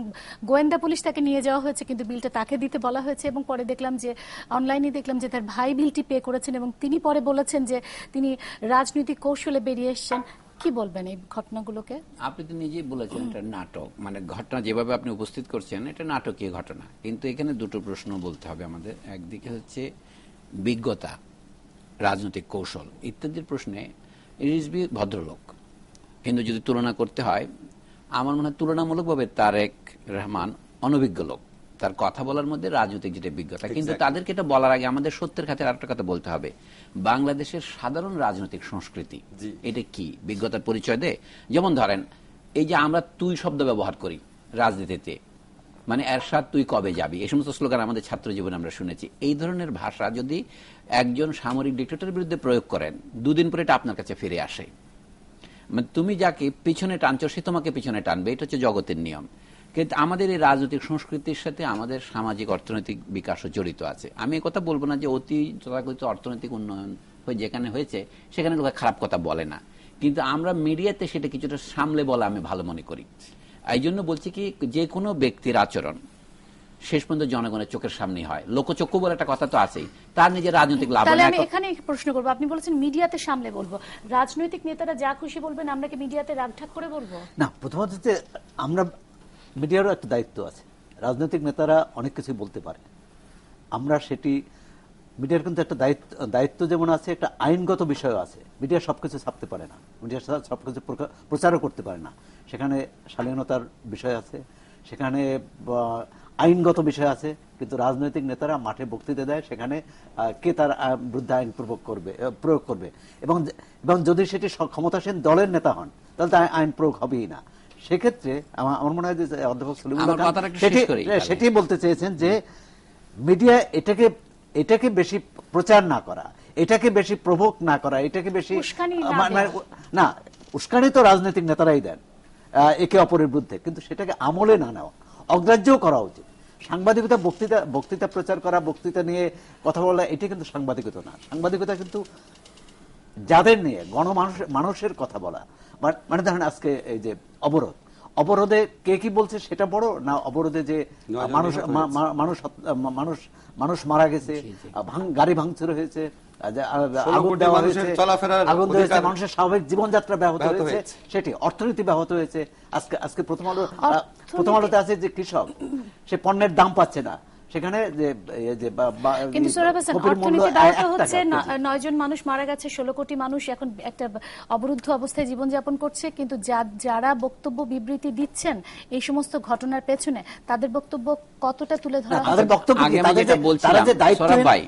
গোয়েন্দা পুলিশ তাকে নিয়ে যাওয়া হয়েছে, কিন্তু বিলটা তাকে দিতে বলা হয়েছে। এবং পরে দেখলাম যে অনলাইনে দেখলাম যে তার ভাই বিলটি পে করেছেন, এবং তিনি পরে বলেছেন যে তিনি রাজনৈতিক কৌশলে বেরিয়ে এসেছেন। কি বলবেন এই ঘটনাগুলোকে? আপনি তো নিজেই বলেছেন এটা নাটক, মানে ঘটনা যেভাবে আপনি উপস্থিত করছেন এটা নাটকীয় ঘটনা। কিন্তু এখানে দুটো প্রশ্ন বলতে হবে আমাদের। একদিকে হচ্ছে বিজ্ঞতা, রাজনৈতিক কৌশল ইত্যাদির প্রশ্নে রিজভী ভদ্রলোক, কিন্তু যদি তুলনা করতে হয় আমার মনে হয় তুলনামূলকভাবে তারেক রহমান অনভিজ্ঞ লোক। তার কথা বলার মধ্যে রাজনৈতিক যেটা বিজ্ঞতা, কিন্তু তাদেরকে এটা বলার আগে আমাদের সত্যের খাতে আরেকটা কথা বলতে হবে। বাংলাদেশের সাধারণ রাজনৈতিক সংস্কৃতি এটা কি বিজ্ঞতার পরিচয় দেয়? যেমন ধরেন এই যে আমরা তুই শব্দ ব্যবহার করি রাজনীতিতে, মানে এরশাদ তুই কবে যাবি, এই সমস্ত স্লোগান আমাদের ছাত্র জীবনে আমরা শুনেছি। এই ধরনের ভাষা যদি একজন সামরিক ডিক্টেটরের বিরুদ্ধে প্রয়োগ করেন, দুদিন পরে এটা আপনার কাছে ফিরে আসে। মানে তুমি যাকে পিছনে টানছো সে তোমাকে পিছনে টানবে, এটা হচ্ছে জগতের নিয়ম। কিন্তু আমাদের এই রাজনৈতিক সংস্কৃতির সাথে আমাদের সামাজিক অর্থনৈতিক বিকাশও জড়িত আছে। আমি এই কথা বলবো না যে অতি তথাকথিত অর্থনৈতিক উন্নয়ন যেখানে হয়েছে সেখানে লোকে খারাপ কথা বলে না, কিন্তু আমরা মিডিয়াতে সেটা কিছুটা সামলে বলা আমি ভালো মনে করি। এই জন্য বলছি কি, যে কোনো ব্যক্তির আচরণ শেষ পর্যন্ত জনগণের চোখের সামনেই হয়। লোকচক্ষু বলে একটা কথা তো আছেই, তার নিজের রাজনৈতিক লাভ। তাহলে আমি এখানে প্রশ্ন করবো, আপনি বলেছেন মিডিয়াতে সামলে বলবো, রাজনৈতিক নেতারা যা খুশি বলবেন আমরা কি মিডিয়াতে রাগঢাক করে বলবো? না, প্রথমত যে আমরা মিডিয়ারও একটা দায়িত্ব আছে। রাজনৈতিক নেতারা অনেক কিছু বলতে পারে, আমরা সেটি মিডিয়ার কিন্তু একটা দায়িত্ব যেমন আছে, একটা আইনগত বিষয় আছে। মিডিয়া সবকিছু ছাপতে পারে না, মিডিয়া সবকিছু প্রচারও করতে পারে না। সেখানে শালীনতার বিষয় আছে, সেখানে আইনগত বিষয় আছে। কিন্তু রাজনৈতিক নেতারা মাঠে বক্তৃতা দেয়, সেখানে কে তার বিরুদ্ধে আইন প্রয়োগ করবে, এবং যদি সেটি ক্ষমতাসীন দলের নেতা হন তাহলে তার আইন প্রয়োগ হবেই না। সেক্ষেত্রে আমার মনে হয় যে অধ্যাপক সলিমুল্লাহ খান সেটি বলতে চেয়েছেন যে মিডিয়া এটাকে বেশি প্রচার না করা, এটাকে বেশি প্রভোগ না করা, এটাকে বেশি না, উস্কানি তো রাজনৈতিক নেতারাই দেন একে অপরের বিরুদ্ধে, কিন্তু সেটাকে আমলে না নেওয়া, অগ্রাহ্যও করা উচিত। সাংবাদিকতা বক্তৃতা প্রচার করা, বক্তৃতা নিয়ে কথা বলা, এটি কিন্তু সাংবাদিকতা না। সাংবাদিকতা কিন্তু যাদের নিয়ে মানুষের কথা বলা। মানে ধরেন আজকে এই যে অবরোধে কে কি বলছে সেটা বড়, না অবরোধে যে নয়জন মানুষ নিহত হয়েছে। মানুষ মানুষ মানুষ মারা গেছে, গাড়ি ভাঙচুর হয়েছে, আগুন কোটি দেওয়া মানুষের হয়েছে, চলাফেরার আগুন দেওয়া হয়েছে, অধিকার মানুষের স্বাভাবিক জীবনযাত্রা ব্যাহত ব্যাহত হয়েছে, হয়েছে। সেটি অর্থনীতি ব্যাহত হয়েছে। আজকে প্রথম অর্থনীতি- আলোতে আছে যে কৃষক সে পণ্যের দাম পাচ্ছে না, সেখানে যে কিন্তু সোহরাব হোসেন, কপির মূল্য অর্থনীতি দ্বারা তো 1 হচ্ছে টাকা কেজি। 9 জন মানুষ মারা গেছে, 16 কোটি মানুষ এখন একটা অবরুদ্ধ অবস্থায় জীবনযাপন করছে। কিন্তু যারা বক্তব্য বিবৃতি দিচ্ছেন এই সমস্ত ঘটনার পেছনে, তাদের বক্তব্য কতটা তুলে ধরা না, তাদের হচ্ছে? বক্তব্য কি? আগে আমি তাদের যেটা যে- বলছিলাম, তারা যে সৌরভ দায়িত্বহীন, ভাই।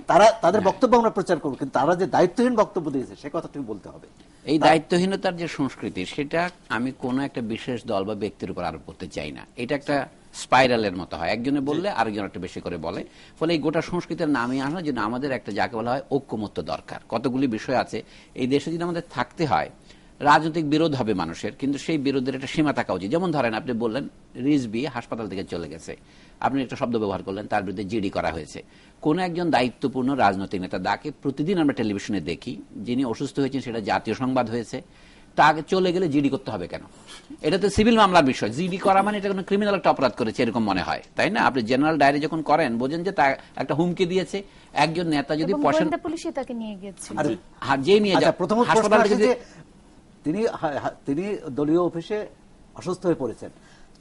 তাদের বক্তব্য আমরা প্রচার করব, কিন্তু তারা যে দায়িত্বহীন বক্তব্য দিয়েছে সে কথা তুমি বলতে হবে। এই দায়িত্বহীনতার যে সংস্কৃতি, সেটা আমি কোনো একটা বিশেষ দল বা ব্যক্তির উপর আরোপ করতে চাই না। এটা একটা স্পাইরালের মতো হয়, একজনে বললে আরেকজন একটা বেশি করে বলে, ফলে এই গোটা সংস্কৃতির নামে আনার জন্য আমাদের একটা যাকে বলা হয় ঐক্যমত্য দরকার। কতগুলি বিষয় আছে এই দেশে যদি আমাদের থাকতে হয়, রাজনৈতিক বিরোধ হবে মানুষের, কিন্তু সেই বিরোধের একটা সীমা থাকা উচিত। যেমন ধরেন, আপনি বললেন রিজভী হাসপাতাল থেকে চলে গেছে, আপনি একটা শব্দ ব্যবহার করলেন, তার বিরুদ্ধে জিডি করা হয়েছে। কোন একজন দায়িত্বপূর্ণ রাজনৈতিক নেতা, তাকে প্রতিদিন আমরা টেলিভিশনে দেখি, যিনি অসুস্থ হয়েছেন, সেটা জাতীয় সংবাদ হয়েছে, তাকে চলে গেলে জিডি করতে হবে কেন? এটা তো সিভিল মামলার বিষয়। জিডি করা মানে এটা কোনো ক্রিমিনাল একটা অপরাধ করেছে এরকম মনে হয়, তাই না? আপনি জেনারেল ডায়েরি যখন করেন, বোঝেন যে তা একটা হুমকি দিয়েছে। একজন নেতা যদি এবং পয়সা গোয়েন্দা পুলিশই তাকে নিয়ে গিয়েছিল। যে নিয়ে আচ্ছা, যায় প্রথম হাসপাতাল থেকে যে তিনি দলীয় অফিসে অসুস্থ হয়ে পড়েছেন,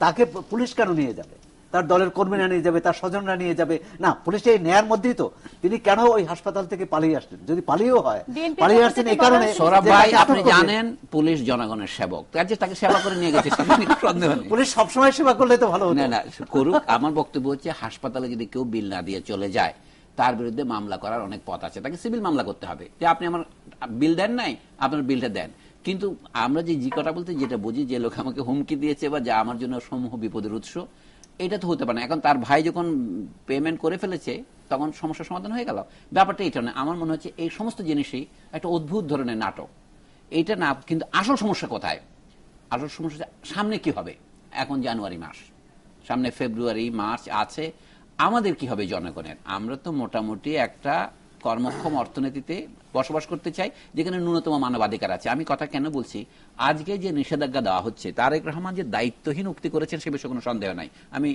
তাকে পুলিশ কেন নিয়ে যাবে? তার দলের কর্মীরা নিয়ে যাবে, তার স্বজনরা নিয়ে যাবে না? পুলিশ এই নেয়ার মধ্যেই তো তিনি কেন ওই হাসপাতাল থেকে পালিয়ে আসলেন? যদি পালিয়েও হয়, BNP পালিয়ে আসছেন এই কারণে সৌরভ যে ভাই, তাকে আটক আপনি করবে। জানেন পুলিশ জনগণের সেবক, তার যে তাকে সেবা করে নিয়ে গেছে সেখানে কোনো সন্দেহ নেই। পুলিশ সবসময় সেবা করলে তো ভালো হতো। না না, করুক। আমার বক্তব্য হচ্ছে, হাসপাতালে যদি কেউ বিল না দিয়ে চলে যায়, তার বিরুদ্ধে মামলা করার অনেক পথ আছে। তাকে সিভিল মামলা করতে হবে যে আপনি আমার বিল দেন নাই, আপনার বিলটা দেন। কিন্তু আমরা যে কথা বলতে যেটা বুঝি, যে লোক আমাকে হুমকি দিয়েছে বা যা আমার জন্য সমূহ বিপদের উৎস, এটা তো হতে পারে না। এখন তার ভাই যখন পেমেন্ট করে ফেলেছে, তখন সমস্যার সমাধান হয়ে গেল। ব্যাপারটা এটা না। আমার মনে হচ্ছে এই সমস্ত জিনিসই একটা অদ্ভুত ধরনের নাটক। এইটা না, কিন্তু আসল সমস্যা কোথায়? আসল সমস্যা সামনে কি হবে। এখন জানুয়ারি মাস, সামনে ফেব্রুয়ারি, মার্চ আছে। আমাদের কি হবে জনগণের? আমরা তো মোটামুটি একটা কর্মক্ষম অর্থনীতিতে বসবাস করতে চাই, যেখানে ন্যূনতম মানবাধিকার আছে। আমি কথা কেন বলছি, আজকে যে নিষেধাজ্ঞা দেওয়া হচ্ছে, তারেক রহমান যে দায়িত্বহীন উক্তি করেছেন সে বিষয়ে কোনো সন্দেহ নাই। আমি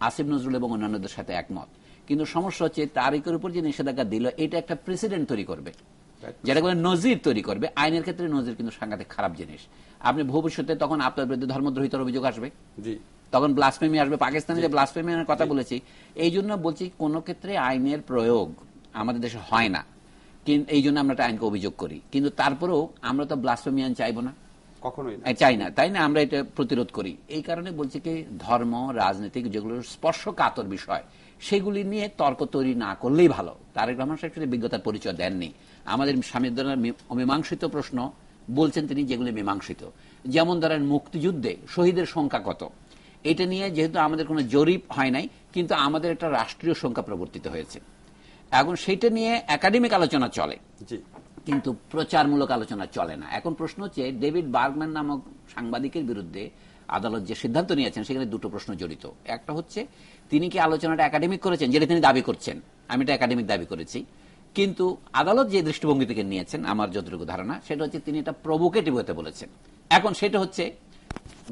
আসিফ নজরুল এবং অন্যান্যদের সাথে একমত। কিন্তু সমস্যা হচ্ছে, তারেকের উপর যে নিষেধাজ্ঞা দিল, এটা একটা প্রেসিডেন্ট তৈরি করবে, যেটা করে নজির তৈরি করবে। আইনের ক্ষেত্রে নজির কিন্তু সাংঘাতিক খারাপ জিনিস। আপনি ভবিষ্যতে তখন আপনার বিরুদ্ধে ধর্মদ্রোহিতার অভিযোগ আসবে, জি, তখন ব্লাসফেমি আসবে। পাকিস্তানে যে ব্লাসফেমির কথা বলেছি, এই জন্য বলছি কোন ক্ষেত্রে আইনের প্রয়োগ আমাদের দেশে হয় না, কিন্তু এই জন্য আমরা একটা আইনকে অভিযোগ করি। কিন্তু তারপরেও আমরা তো ব্লাসফেমি আইন চাইবো না, কখনোই না। চাই না, তাই না? আমরা এটা প্রতিরোধ করি। এই কারণে বলছি কি, ধর্ম, রাজনীতিক যেগুলো স্পর্শকাতর বিষয়, সেগুলি নিয়ে তর্ক তৈরি না করলেই ভালো। তারেক রহমান সাহেব সেটা বিজ্ঞতার পরিচয় দেননি। আমাদের সাংবিধানিক অমীমাংসিত প্রশ্ন বলছেন তিনি, যেগুলি মীমাংসিত। যেমন ধরেন, মুক্তিযুদ্ধে শহীদের সংখ্যা কত, এটা নিয়ে যেহেতু আমাদের কোনো জরিপ হয় নাই, কিন্তু আমাদের একটা রাষ্ট্রীয় সংখ্যা প্রবর্তিত হয়েছে। এখন সেইটা নিয়ে একাডেমিক আলোচনা চলে, জি, কিন্তু প্রচারমূলক আলোচনা চলে না। এখন প্রশ্ন হচ্ছে, ডেভিড বার্গম্যান নামক সাংবাদিকের বিরুদ্ধে আদালত যে সিদ্ধান্ত নিয়েছেন, সেখানে দুটো প্রশ্ন জড়িত। একটা হচ্ছে, তিনি কি আলোচনাটা একাডেমিক করেছেন, যেটা তিনি দাবি করছেন। আমি এটা একাডেমিক দাবি করেছি, কিন্তু আদালত যে দৃষ্টিভঙ্গি থেকে নিয়েছেন, আমার যতটুকু ধারণা, সেটা হচ্ছে তিনি এটা প্রভোকেটিভ হতে বলেছেন। এখন সেটা হচ্ছে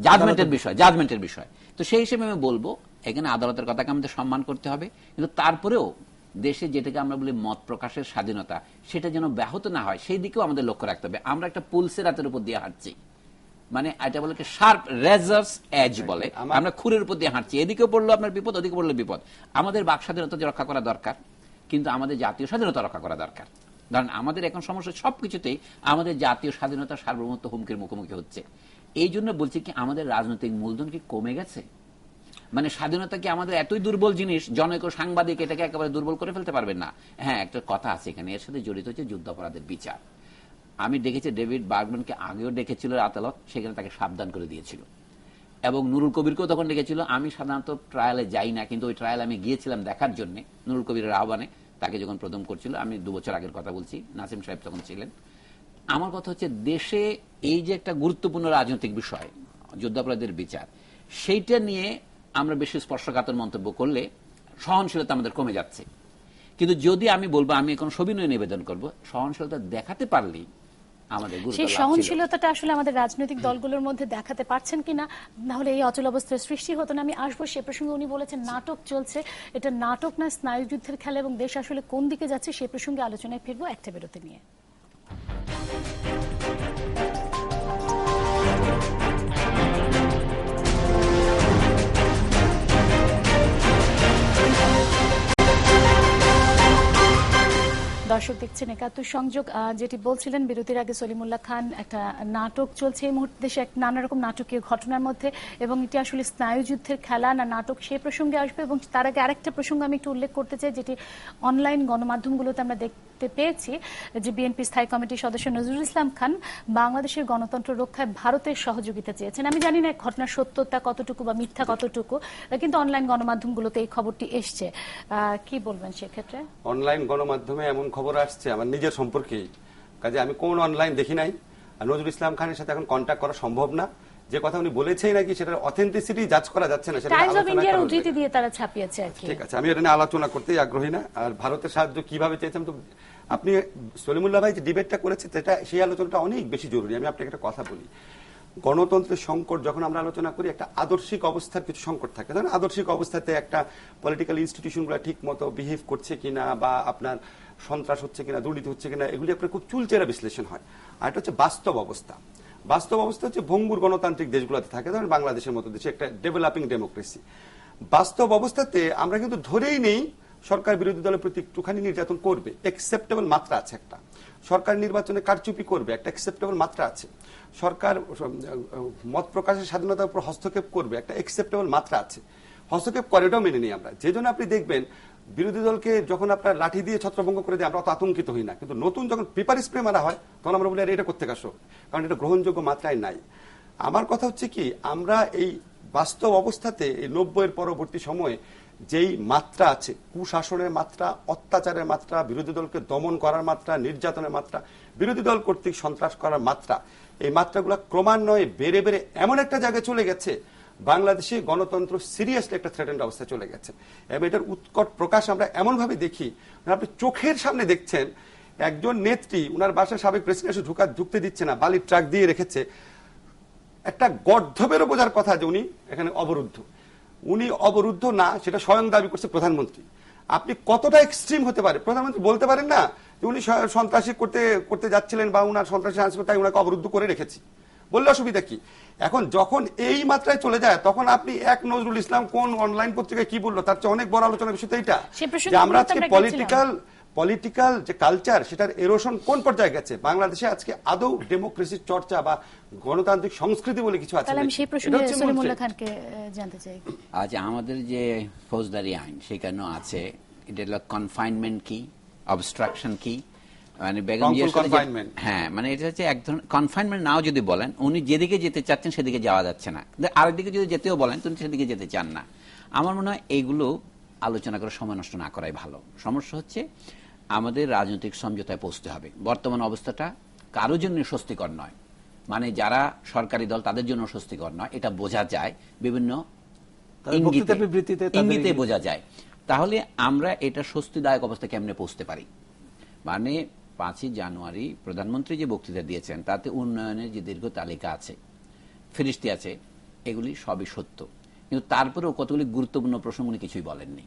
জাজমেন্টের বিষয়। তো সেই হিসেবে আমি বলবো, এখানে আদালতের কথাকে আমাদের সম্মান করতে হবে, কিন্তু তারপরেও দেশে যেটাকে আমরা বলি মত প্রকাশের স্বাধীনতা, সেটা যেন ব্যাহত না হয়, সেই দিকেও আমাদের লক্ষ্য রাখতে হবে। আমরা একটা পুলসের রাতের উপর দিয়ে হাঁটছি, মানে এটা বলে কি শার্প রেজার্স এজ বলে, আমরা খুরের উপর দিয়ে হাঁটছি। এদিকেও পড়লো আপনার বিপদ, ওদিকে পড়লো বিপদ। আমাদের বাক স্বাধীনতা রক্ষা করা দরকার, কিন্তু আমাদের জাতীয় স্বাধীনতা রক্ষা করা দরকার। কারণ আমাদের এখন সমস্যা সবকিছুতেই আমাদের জাতীয় স্বাধীনতা সার্বভৌমত্ব হুমকির মুখোমুখি হচ্ছে। এই জন্য বলছি কি, আমাদের রাজনৈতিক মূলধন কি কমে গেছে? মানে স্বাধীনতা কি আমাদের এতই দুর্বল জিনিস, জনৈক সাংবাদিক এটাকে একেবারে দুর্বল করে ফেলতে পারবেন না? হ্যাঁ, একটা কথা আছে এখানে, এর সাথে জড়িত হচ্ছে যুদ্ধাপরাধের বিচার। আমি দেখেছি ডেভিড বার্গম্যানকে আগেও ডেকেছিল আদালত, সেখানে তাকে সাবধান করে দিয়েছিল, এবং নুরুল কবিরকেও তখন ডেকেছিল। আমি সাধারণত ট্রায়ালে যাই না, কিন্তু ওই ট্রায়ালে আমি গিয়েছিলাম দেখার জন্য, নুরুল কবিরের আহ্বানে। তাকে যখন প্রথম করছিল, আমি 2 বছর আগের কথা বলছি, নাসিম সাহেব তখন ছিলেন। আমার কথা হচ্ছে, দেশে এই যে একটা গুরুত্বপূর্ণ রাজনৈতিক বিষয় যুদ্ধাপরাধের বিচার, সেইটা নিয়ে আমরা বেশি স্পর্শকাতর মন্তব্য করলে সহনশীলতা আমাদের কমে যাচ্ছে। কিন্তু যদি আমি বলবো, আমি এখন সবিনয় নিবেদন করব, সহনশীলতা দেখাতে পারলেই আমাদের গুরুতর সেই লাভ ছিল। সহনশীলতাটা আসলে আমাদের রাজনৈতিক দলগুলোর মধ্যে দেখাতে পারছেন কিনা, না হলে এই অচল অবস্থার সৃষ্টি হতো না। আমি আসবো সে প্রসঙ্গে। উনি বলেছেন নাটক চলছে, এটা নাটক না স্নায়ুযুদ্ধের খেলা, এবং দেশ আসলে কোন দিকে যাচ্ছে সে প্রসঙ্গে আলোচনায় ফিরবো একটা বিরতি নিয়ে। দর্শক দেখছেন একাত্তর সংযোগ। যেটি বলছিলেন বিরতির আগে সলিমুল্লাহ খান, একটা নাটক চলছে এই মুহূর্তে দেশে, নানা রকম নাটকীয় ঘটনার মধ্যে, এবং এটি আসলে স্নায়ুযুদ্ধের খেলা না নাটক সেই প্রসঙ্গে আসবে। এবং তার আগে আরেকটা প্রসঙ্গ আমি একটু উল্লেখ করতে চাই, যেটি অনলাইন গণমাধ্যমগুলোতে আমরা দেখতে পেয়েছি, যে বিএনপি স্থায়ী কমিটির সদস্য নজরুল ইসলাম খান বাংলাদেশের গণতন্ত্র রক্ষায় ভারতের সহযোগিতা চেয়েছেন। আমি জানি না ঘটনার সত্যতা কতটুকু বা মিথ্যা কতটুকু, কিন্তু অনলাইন গণমাধ্যমগুলোতে এই খবরটি এসছে। কি বলবেন সেক্ষেত্রে? অনলাইন গণমাধ্যমে এমন খবর আসছে আমার নিজের সম্পর্কেই, কাজে আমি কোন অনলাইন দেখি নাই। আর নজরুল ইসলাম খানের সাথে এখন কন্ট্যাক্ট করা সম্ভব না। যে কথা উনি বলেছেই নাকি সেটার অথেন্টিসিটি জাজ করা যাচ্ছে না, সেটা টাইমস অফ আলোচনা ইন্ডিয়ার করা উদ্ধৃতি হবে। দিয়ে তারা ছাপিয়েছে আর কি। ঠিক আছে, আমি এটা নিয়ে আলোচনা করতেই আগ্রহী না। আর ভারতের সাহায্য কিভাবে চেয়েছেন, তো আপনি সলিমুল্লাহ ভাই যে ডিবেটটা করেছে সেটা, সেই আলোচনাটা অনেক বেশি জরুরি। আমি আপনাকে একটা কথা বলি, গণতন্ত্রের সংকট যখন আমরা আলোচনা করি, একটা আদর্শিক অবস্থার কিছু সংকট থাকে। ধরেন আদর্শিক অবস্থাতে একটা পলিটিক্যাল ইনস্টিটিউশনগুলো ঠিক মতো বিহেভ করছে কিনা, বা আপনার সন্ত্রাস হচ্ছে কিনা, দুর্নীতি হচ্ছে কিনা, এগুলি আপনার খুব চুলচেরা বিশ্লেষণ হয়। আর এটা হচ্ছে বাস্তব অবস্থা। বাস্তব অবস্থা হচ্ছে ভঙ্গুর গণতান্ত্রিক দেশগুলোতে থাকে, ধরেন বাংলাদেশের মতো দেশে, একটা ডেভেলপিং ডেমোক্রেসি। বাস্তব অবস্থাতে আমরা কিন্তু ধরেই নেই সরকার বিরোধী দলের প্রতি একটুখানি নির্যাতন করবে, একসেপ্টেবল মাত্রা আছে একটা। সরকার নির্বাচনে কারচুপি করবে, একটা একসেপ্টেবল মাত্রা আছে। সরকার মত প্রকাশের স্বাধীনতার উপর হস্তক্ষেপ করবে, একটা একসেপ্টেবল মাত্রা আছে। হস্তক্ষেপ করে, এটাও মেনে নিই আমরা। যে জন্য আপনি দেখবেন বিরোধী দলকে যখন আপনার লাঠি দিয়ে ছত্রভঙ্গ করে দিয়ে আমরা অত আতঙ্কিত হই না, কিন্তু নতুন যখন পেপার স্প্রে মারা হয় তখন আমরা বলি আরে এটা করতে আসো, কারণ এটা গ্রহণযোগ্য মাত্রায় নাই। আমার কথা হচ্ছে কি, আমরা এই বাস্তব অবস্থাতে এই 90-এর পরবর্তী সময়ে যেই মাত্রা আছে, কুশাসনের মাত্রা, অত্যাচারের মাত্রা, বিরোধী দলকে দমন করার মাত্রা, নির্যাতনের মাত্রা, বিরোধী দল কর্তৃক সন্ত্রাস করার মাত্রা, এই মাত্রাগুলো ক্রমান্বয়ে বেড়ে বেড়ে এমন একটা জায়গায় চলে গেছে, বাংলাদেশে গণতন্ত্র সিরিয়াসলি একটা থ্রেটেন্ড অবস্থায় চলে গেছে। এবং এটার উৎকট প্রকাশ আমরা এমন ভাবে দেখি, আপনি চোখের সামনে দেখছেন একজন নেত্রী, উনার বাসায় সাবেক প্রেসিডেন্ট ঢুকতে দিচ্ছে না, বালির ট্রাক দিয়ে রেখেছে। একটা গর্ধবেরও বোঝার কথা যে উনি এখানে অবরুদ্ধ। উনি অবরুদ্ধ না, সেটা স্বয়ং দাবি করছে প্রধানমন্ত্রী। আপনি কতটা এক্সট্রিম হতে পারে, প্রধানমন্ত্রী বলতে পারেন না যে উনি সন্ত্রাসী করতে যাচ্ছিলেন, বা উনার সন্ত্রাসী আনছিল তাই উনাকে অবরুদ্ধ করে রেখেছি, বললে অসুবিধা কি? এখন যখন এই মাত্রায় চলে যায়, তখন আপনি এক নজরুল ইসলাম কোন অনলাইন পত্রিকায় কি বললো, তার চেয়ে অনেক বড় আলোচনার বিষয় এইটা যে আমরা আজকে পলিটিক্যাল যে কালচার, সেটার এরোশন কোন পর্যায়ে গেছে। বাংলাদেশে আজকে আদৌ ডেমোক্রেসির চর্চা বা গণতান্ত্রিক সংস্কৃতি বলে কিছু আছে? আমি সেই প্রশ্নে সলিমুল্লাহ খানকে জানতে চাই। আজ আমাদের যে ফৌজদারি আইন সেখানেও আছে, এটা হলো কনফাইনমেন্ট কি, অবস্ট্রাকশন কি, মানে বেগম হ্যাঁ, মানে এটা হচ্ছে এক ধরনের কনফাইনমেন্ট। নাও যদি বলেন উনি যেদিকে যেতে চাচ্ছেন সেদিকে যাওয়া যাচ্ছে না, আরেকদিকে যদি যেতেও বলেন তুমি সেদিকে যেতে চান না। আমার মনে হয় এইগুলো আলোচনা করে সময় নষ্ট না করাই ভালো। সমস্যা হচ্ছে আমাদের রাজনৈতিক সমঝোতায় পৌঁছতে হবে। বর্তমান অবস্থাটা কারোর জন্য স্বস্তিকর নয়, মানে যারা সরকারি দল তাদের জন্য স্বস্তিকর নয়, এটা বোঝা যায় বিভিন্ন ইঙ্গিতে বোঝা যায়। তাহলে আমরা এটা স্বস্তিদায়ক অবস্থা কেমনে পৌঁছতে পারি? মানে 5ই জানুয়ারি প্রধানমন্ত্রী যে বক্তৃতা দিয়েছেন তাতে উন্নয়নের যে দীর্ঘ তালিকা আছে, ফিরিস্তি আছে, এগুলি সবই সত্য, কিন্তু তারপরেও কতগুলি গুরুত্বপূর্ণ প্রসঙ্গ উনি কিছুই বলেননি।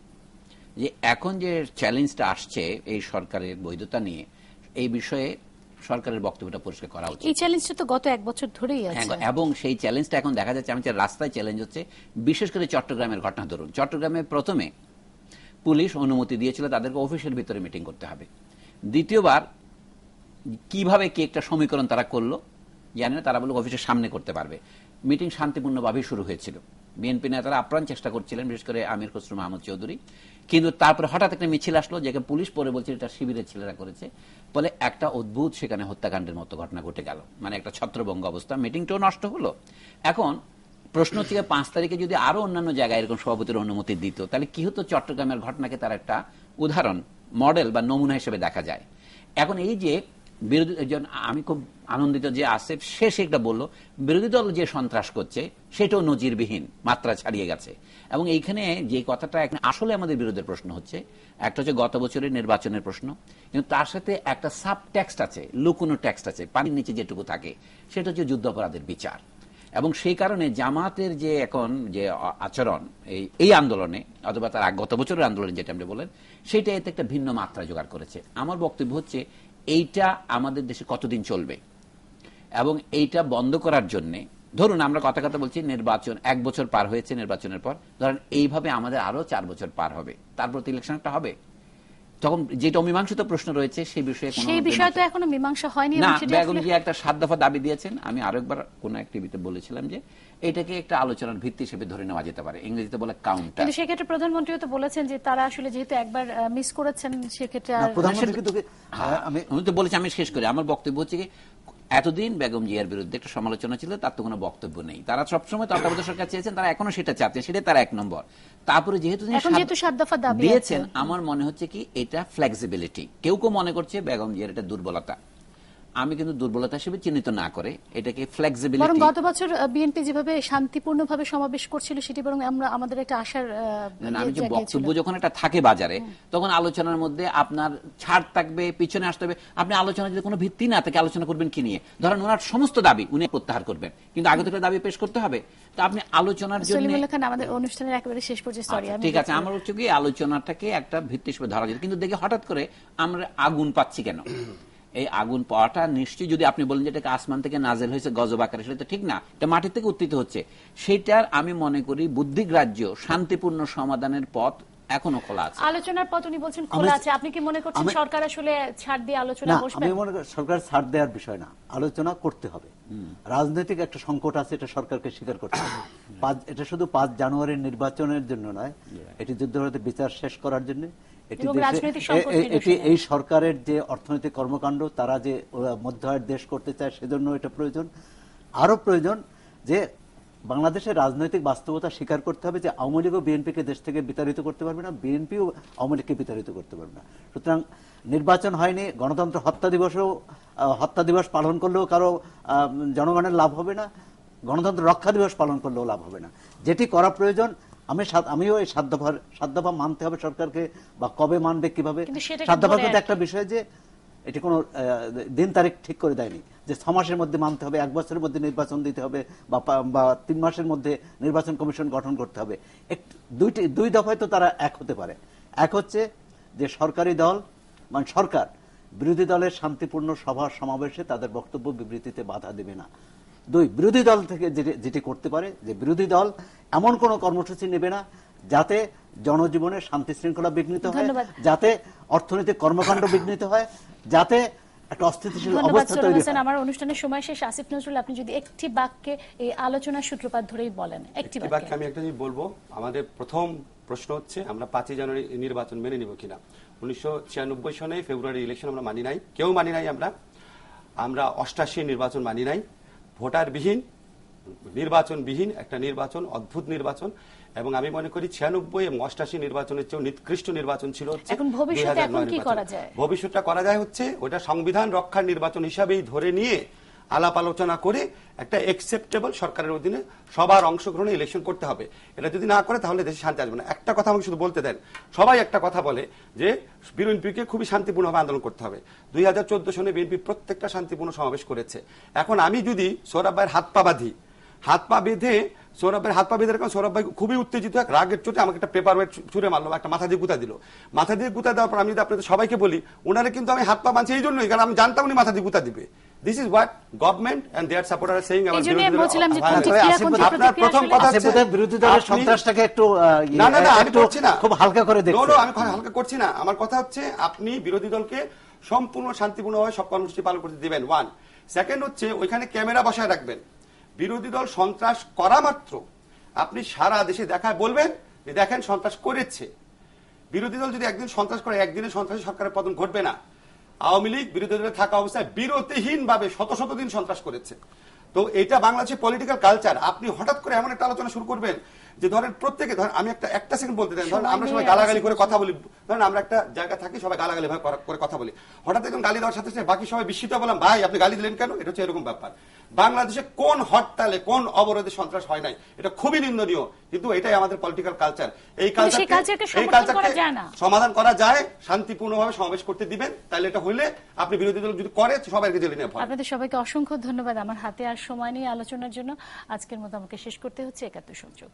যে এখন যে চ্যালেঞ্জটা আসছে এই সরকারের বৈধতা নিয়ে, এই বিষয়ে সরকারের বক্তব্যটা পরিষ্কার করা উচিত। এই চ্যালেঞ্জটা তো গত 1 বছর ধরেই আছে, এবং সেই চ্যালেঞ্জটা এখন দেখা যাচ্ছে আমাদের রাস্তায় চ্যালেঞ্জ হচ্ছে। বিশেষ করে চট্টগ্রামের ঘটনা ধরুন, চট্টগ্রামে প্রথমে পুলিশ অনুমতি দিয়েছিল তাদেরকে অফিসের ভিতরে মিটিং করতে হবে। দ্বিতীয়বার কিভাবে কি একটা সমীকরণ তারা করলো জানি না, তারা বলল অফিসের সামনে করতে পারবে। মিটিং শান্তিপূর্ণভাবে শুরু হয়েছিল, বিএনপি নেতারা আপ্রাণ চেষ্টা করছিলেন, বিশেষ করে আমির খসরু মাহমুদ চৌধুরী। কিন্তু তারপরে হঠাৎ একটা মিছিল আসলো, যেখানে পুলিশ পরে বলছে এটা শিবিরের ছেলেরা করেছে, ফলে একটা অদ্ভুত সেখানে হত্যাকাণ্ডের মতো ঘটনা ঘটে গেল, মানে একটা ছত্রভঙ্গ অবস্থা। মিটিংটাও নষ্ট হলো। এখন প্রশ্ন হচ্ছে 5 তারিখে যদি আরো অন্যান্য জায়গায় এরকম সভাপতির অনুমতি দিত, তাহলে কি হতো? চট্টগ্রামের ঘটনাকে তার একটা উদাহরণ, মডেল বা নমুনা হিসেবে দেখা যায়। এখন এই যে বিরোধী আমি খুব আনন্দিত যে আসিফ শেষে একটা বললো বিরোধী দল যে সন্ত্রাস করছে সেটাও নজিরবিহীন মাত্রা ছাড়িয়ে গেছে। এবং এইখানে যে কথাটা আসলে আমাদের বিরোধের প্রশ্ন হচ্ছে, একটা হচ্ছে গত বছরের নির্বাচনের প্রশ্ন, কিন্তু তার সাথে একটা সাব টেক্সট আছে, লুকোনো টেক্সট আছে, পানির নিচে যেটুকু থাকে, সেটা হচ্ছে যুদ্ধাপরাধের বিচার। এবং সেই কারণে জামাতের যে এখন যে আচরণ এই আন্দোলনে অথবা তার গত বছরের আন্দোলনে যেটা আপনি বলেন, সেটা এতে একটা ভিন্ন মাত্রা জোগাড় করেছে। আমার বক্তব্য হচ্ছে এইটা আমাদের দেশে কতদিন চলবে, এবং এইটা বন্ধ করার জন্যে ধরুন আমরা কথা বলছি নির্বাচন 1 বছর পার হয়েছে নির্বাচনের পর, ধরেন এইভাবে আমাদের আরো 4 বছর পার হবে, তারপর তো ইলেকশন একটা হবে, তখন যেটা অমীমাংসিত প্রশ্ন রয়েছে সেই বিষয়ে তো এখনো মীমাংসা হয়নি। না, বেগম জিয়া একটা 7 দফা দাবি দিয়েছেন। আমি আরো একবার কোন এক টিভিতে বলেছিলাম যে এটাকে একটা আলোচনার ভিত্তি হিসেবে ধরে নেওয়া যেতে পারে, ইংরেজিতে বলে কাউন্টার। কিন্তু সেক্ষেত্রে প্রধানমন্ত্রীও তো বলেছেন যে তারা আসলে যেহেতু একবার মিস করেছেন, সেক্ষেত্রে আমি তো বলেছি, আমি শেষ করি। আমার বক্তব্য হচ্ছে কি, এতদিন বেগম জিয়ার বিরুদ্ধে একটা সমালোচনা ছিল, তার তো কোনো বক্তব্য নেই। তারা সবসময় তত্ত্বাবধায়ক সরকার চেয়েছেন, তারা এখনো সেটা চাচ্ছেন, সেটাই তার 1 নম্বর। তারপরে যেহেতু 7 দফা দাবি দিয়েছেন, আমার মনে হচ্ছে কি এটা ফ্লেক্সিবিলিটি। কেউ কেউ মনে করছে বেগম জিয়ার এটা দুর্বলতা, আমি কিন্তু দুর্বলতা হিসেবে চিহ্নিত না করে এটাকে ফ্লেক্সিবিলিটি। বরং গত বছর বিএনপি যেভাবে শান্তিপূর্ণভাবে সমাবেশ করছিল, সেটি বরং আমরা আমাদের একটা আশার আমি যে বক্তব্য যখন একটা থাকে বাজারে, তখন আলোচনার মধ্যে আপনার ছাড় থাকবে, পিছনে আসতে হবে। আপনি আলোচনা যদি কোনো ভিত্তি না থাকে, আলোচনা করবেন কি নিয়ে? ধরেন ওনার সমস্ত দাবি উনি প্রত্যাহার করবেন, কিন্তু আগে থেকে দাবি পেশ করতে হবে। তো আপনি আলোচনার জন্য সলিমুল্লাহ খান, আমাদের অনুষ্ঠানের একেবারে শেষ পর্যায়ে, সরি ঠিক আছে, আমার হচ্ছে কি আলোচনাটাকে একটা ভিত্তি হিসেবে ধরা যায়, কিন্তু দেখি হঠাৎ করে আমরা আগুন পাচ্ছি কেন? এই আগুন পাওয়াটা নিশ্চয়ই, যদি আপনি বলেন যে এটাকে আসমান থেকে নাজেল হয়েছে গজব আকারে, সেটা তো ঠিক না, এটা মাটি থেকে উত্থিত হচ্ছে। সেটার আমি মনে করি বুদ্ধিগ্রাহ্য শান্তিপূর্ণ সমাধানের পথ এখনো খোলা আছে। আলোচনার পথ উনি বলছেন খোলা আছে। আপনি কি মনে করছেন সরকার আসলে ছাড় দিয়ে আলোচনা বসবে? আমি মনে করি সরকার ছাড় দেওয়ার বিষয় না, আলোচনা করতে হবে। রাজনৈতিক একটা সংকট আছে, এটা সরকারকে স্বীকার করতে হবে। এটা শুধু 5 জানুয়ারির নির্বাচনের জন্য নয়, এটি যুদ্ধবিরতির বিচার শেষ করার জন্য, এটি এই সরকারের যে অর্থনৈতিক কর্মকাণ্ড, তারা যে মধ্য আয়ের দেশ করতে চায়, সেজন্য এটা প্রয়োজন। আরো প্রয়োজন যে বাংলাদেশের রাজনৈতিক বাস্তবতা স্বীকার করতে হবে যে আওয়ামী লীগ ও বিএনপিকে দেশ থেকে বিতাড়িত করতে পারবে না, বিএনপিও আওয়ামী লীগকে বিতাড়িত করতে পারবে না। সুতরাং নির্বাচন হয়নি, গণতন্ত্র হত্যা দিবস পালন করলেও কারো জনগণের লাভ হবে না, গণতন্ত্র রক্ষা দিবস পালন করলেও লাভ হবে না। যেটি করা প্রয়োজন, আমিও এই 7 দফা মানতে হবে সরকারকে, বা কবে মানবে, কিভাবে। 7 দফা কিন্তু একটা বিষয় যে এটি কোনো দিন তারিখ ঠিক করে দেয়নি যে 6 মাসের মধ্যে মানতে হবে, 1 বছরের মধ্যে নির্বাচন দিতে হবে, বা 3 মাসের মধ্যে নির্বাচন কমিশন গঠন করতে হবে। দুই দফায় তো তারা এক হতে পারে। এক হচ্ছে যে সরকারি দল মানে সরকার বিরোধী দলের শান্তিপূর্ণ সভা সমাবেশে তাদের বক্তব্য বিবৃতিতে বাধা দেবে না। 2, বিরোধী দল থেকে যেটি করতে পারে যে বিরোধী দল এমন কোন কর্মসূচি নেবে না যাতে জনজীবনের শান্তি শৃঙ্খলা বিঘ্নিত হয়, যাতে অর্থনৈতিক কর্মকাণ্ড বিঘ্নিত হয়, যাতে একটা অস্থিতিশীল অবস্থা তৈরি হয়। আমার অনুষ্ঠানের সময় শেষ। আসিফ নজরুল, আপনি যদি একটি বাক্যে এই আলোচনার সূত্রপাত ধরেই বলেন। একটি বাক্যে আমি একটা জিনিস বলবো। আমাদের প্রথম প্রশ্ন হচ্ছে আমরা 5 জানুয়ারি নির্বাচন মেনে নিব কিনা। 1996 সনে ফেব্রুয়ারি ইলেকশন আমরা মানি নাই, কেউ মানি নাই। আমরা 88 নির্বাচন মানি নাই। ভোটারবিহীন, নির্বাচনবিহীন একটা নির্বাচন, অদ্ভুত নির্বাচন। এবং আমি মনে করি 96 এবং 88 নির্বাচনের চেয়ে নিকৃষ্ট নির্বাচন ছিল হচ্ছে 2009। ভবিষ্যৎটা করা যায় হচ্ছে ওটা সংবিধান রক্ষার নির্বাচন হিসাবেই ধরে নিয়ে আলাপ আলোচনা করে একটা একসেপ্টেবল সরকারের অধীনে সবার অংশগ্রহণে ইলেকশন করতে হবে। এটা যদি না করে তাহলে দেশে শান্তি আসবে না। একটা কথা আমাকে শুধু বলতে দেন, সবাই একটা কথা বলে যে বিএনপিকে খুবই শান্তিপূর্ণভাবে আন্দোলন করতে হবে। 2014 সনে বিএনপি প্রত্যেকটা শান্তিপূর্ণ সমাবেশ করেছে। এখন আমি যদি সৌরভ ভাইয়ের হাত পা বেঁধে সৌরভ ভাইয়ের হাত পা বেঁধে রাখলাম, সৌরভ ভাই খুবই উত্তেজিত এক রাগের চোটে আমাকে একটা পেপার ওয়েট ছুঁড়ে মারলো, একটা মাথা দিয়ে গুঁতা দিল। মাথা দিয়ে গুঁতা দেওয়ার পর আমি যদি আপনাদের সবাইকে বলি, ওনারা কিন্তু আমি হাত পা বাঁধছি এই জন্যই, কারণ আমি জানতাম উনি মাথা দিয়ে গুঁতা দিবে। This is what government and their supporters are saying. আপনার প্রথম কথা হচ্ছে বিরোধী দলের সন্ত্রাসটাকে একটু আমি করছি না, খুব হালকা করে দেখছেন। আমি হালকা করছি না। আমার কথা হচ্ছে আপনি বিরোধী দলকে সম্পূর্ণ শান্তিপূর্ণভাবে সব কর্মসূচি পালন করতে দিবেন, 1। সেকেন্ড হচ্ছে ওইখানে ক্যামেরা বসায় রাখবেন। বিরোধী দল সন্ত্রাস করা মাত্র আপনি সারা দেশে দেখায় বলবেন যে দেখেন সন্ত্রাস করেছে। বিরোধী দল যদি একদিন সন্ত্রাস করে, একদিনে সন্ত্রাসী সরকারের পতন ঘটবে না। আওয়ামী লীগ বিরোধী দলে থাকা অবস্থায় বিরতিহীন ভাবে শত দিন সন্ত্রাস করেছে। তো এটা বাংলাদেশের পলিটিক্যাল কালচার। আপনি হঠাৎ করে এমন একটা আলোচনা শুরু করবেন যে ধরেন প্রত্যেকে ধরেন আমি একটা সেকেন্ড বলতে দেন, ধরেন সময় আমরা নেই, সবাই গালাগালি করে কথা বলি, ধরেন আমরা একটা জায়গা থাকি সবাই গালাগালি করে কথা বলি, হঠাৎ একজন গালি দেওয়ার সাথে সাথে বাকি সবাই বিস্মিত বললাম ভাই আপনি গালি দিলেন কেন? এটা হচ্ছে এরকম ব্যাপার। বাংলাদেশে কোন হরতালে কোন অবরোধে সন্ত্রাস হয় নাই, এটা খুবই নিন্দনীয়, কিন্তু এটাই আমাদের পলিটিক্যাল কালচার। এই কালচারকে সমর্থন করা যায় না। সমাধান করা যায়, শান্তিপূর্ণভাবে সমাবেশ করতে দিবেন, তাহলে এটা হইলে আপনি বিরোধী দল যদি করে সবাইকে জেলে নিয়ে ভয়। আপনাদের সবাইকে অসংখ্য ধন্যবাদ। আমার হাতে আর সময় নেই আলোচনার জন্য, আজকের মতো আমাকে শেষ করতে হচ্ছে। ৭১ সংযোগ।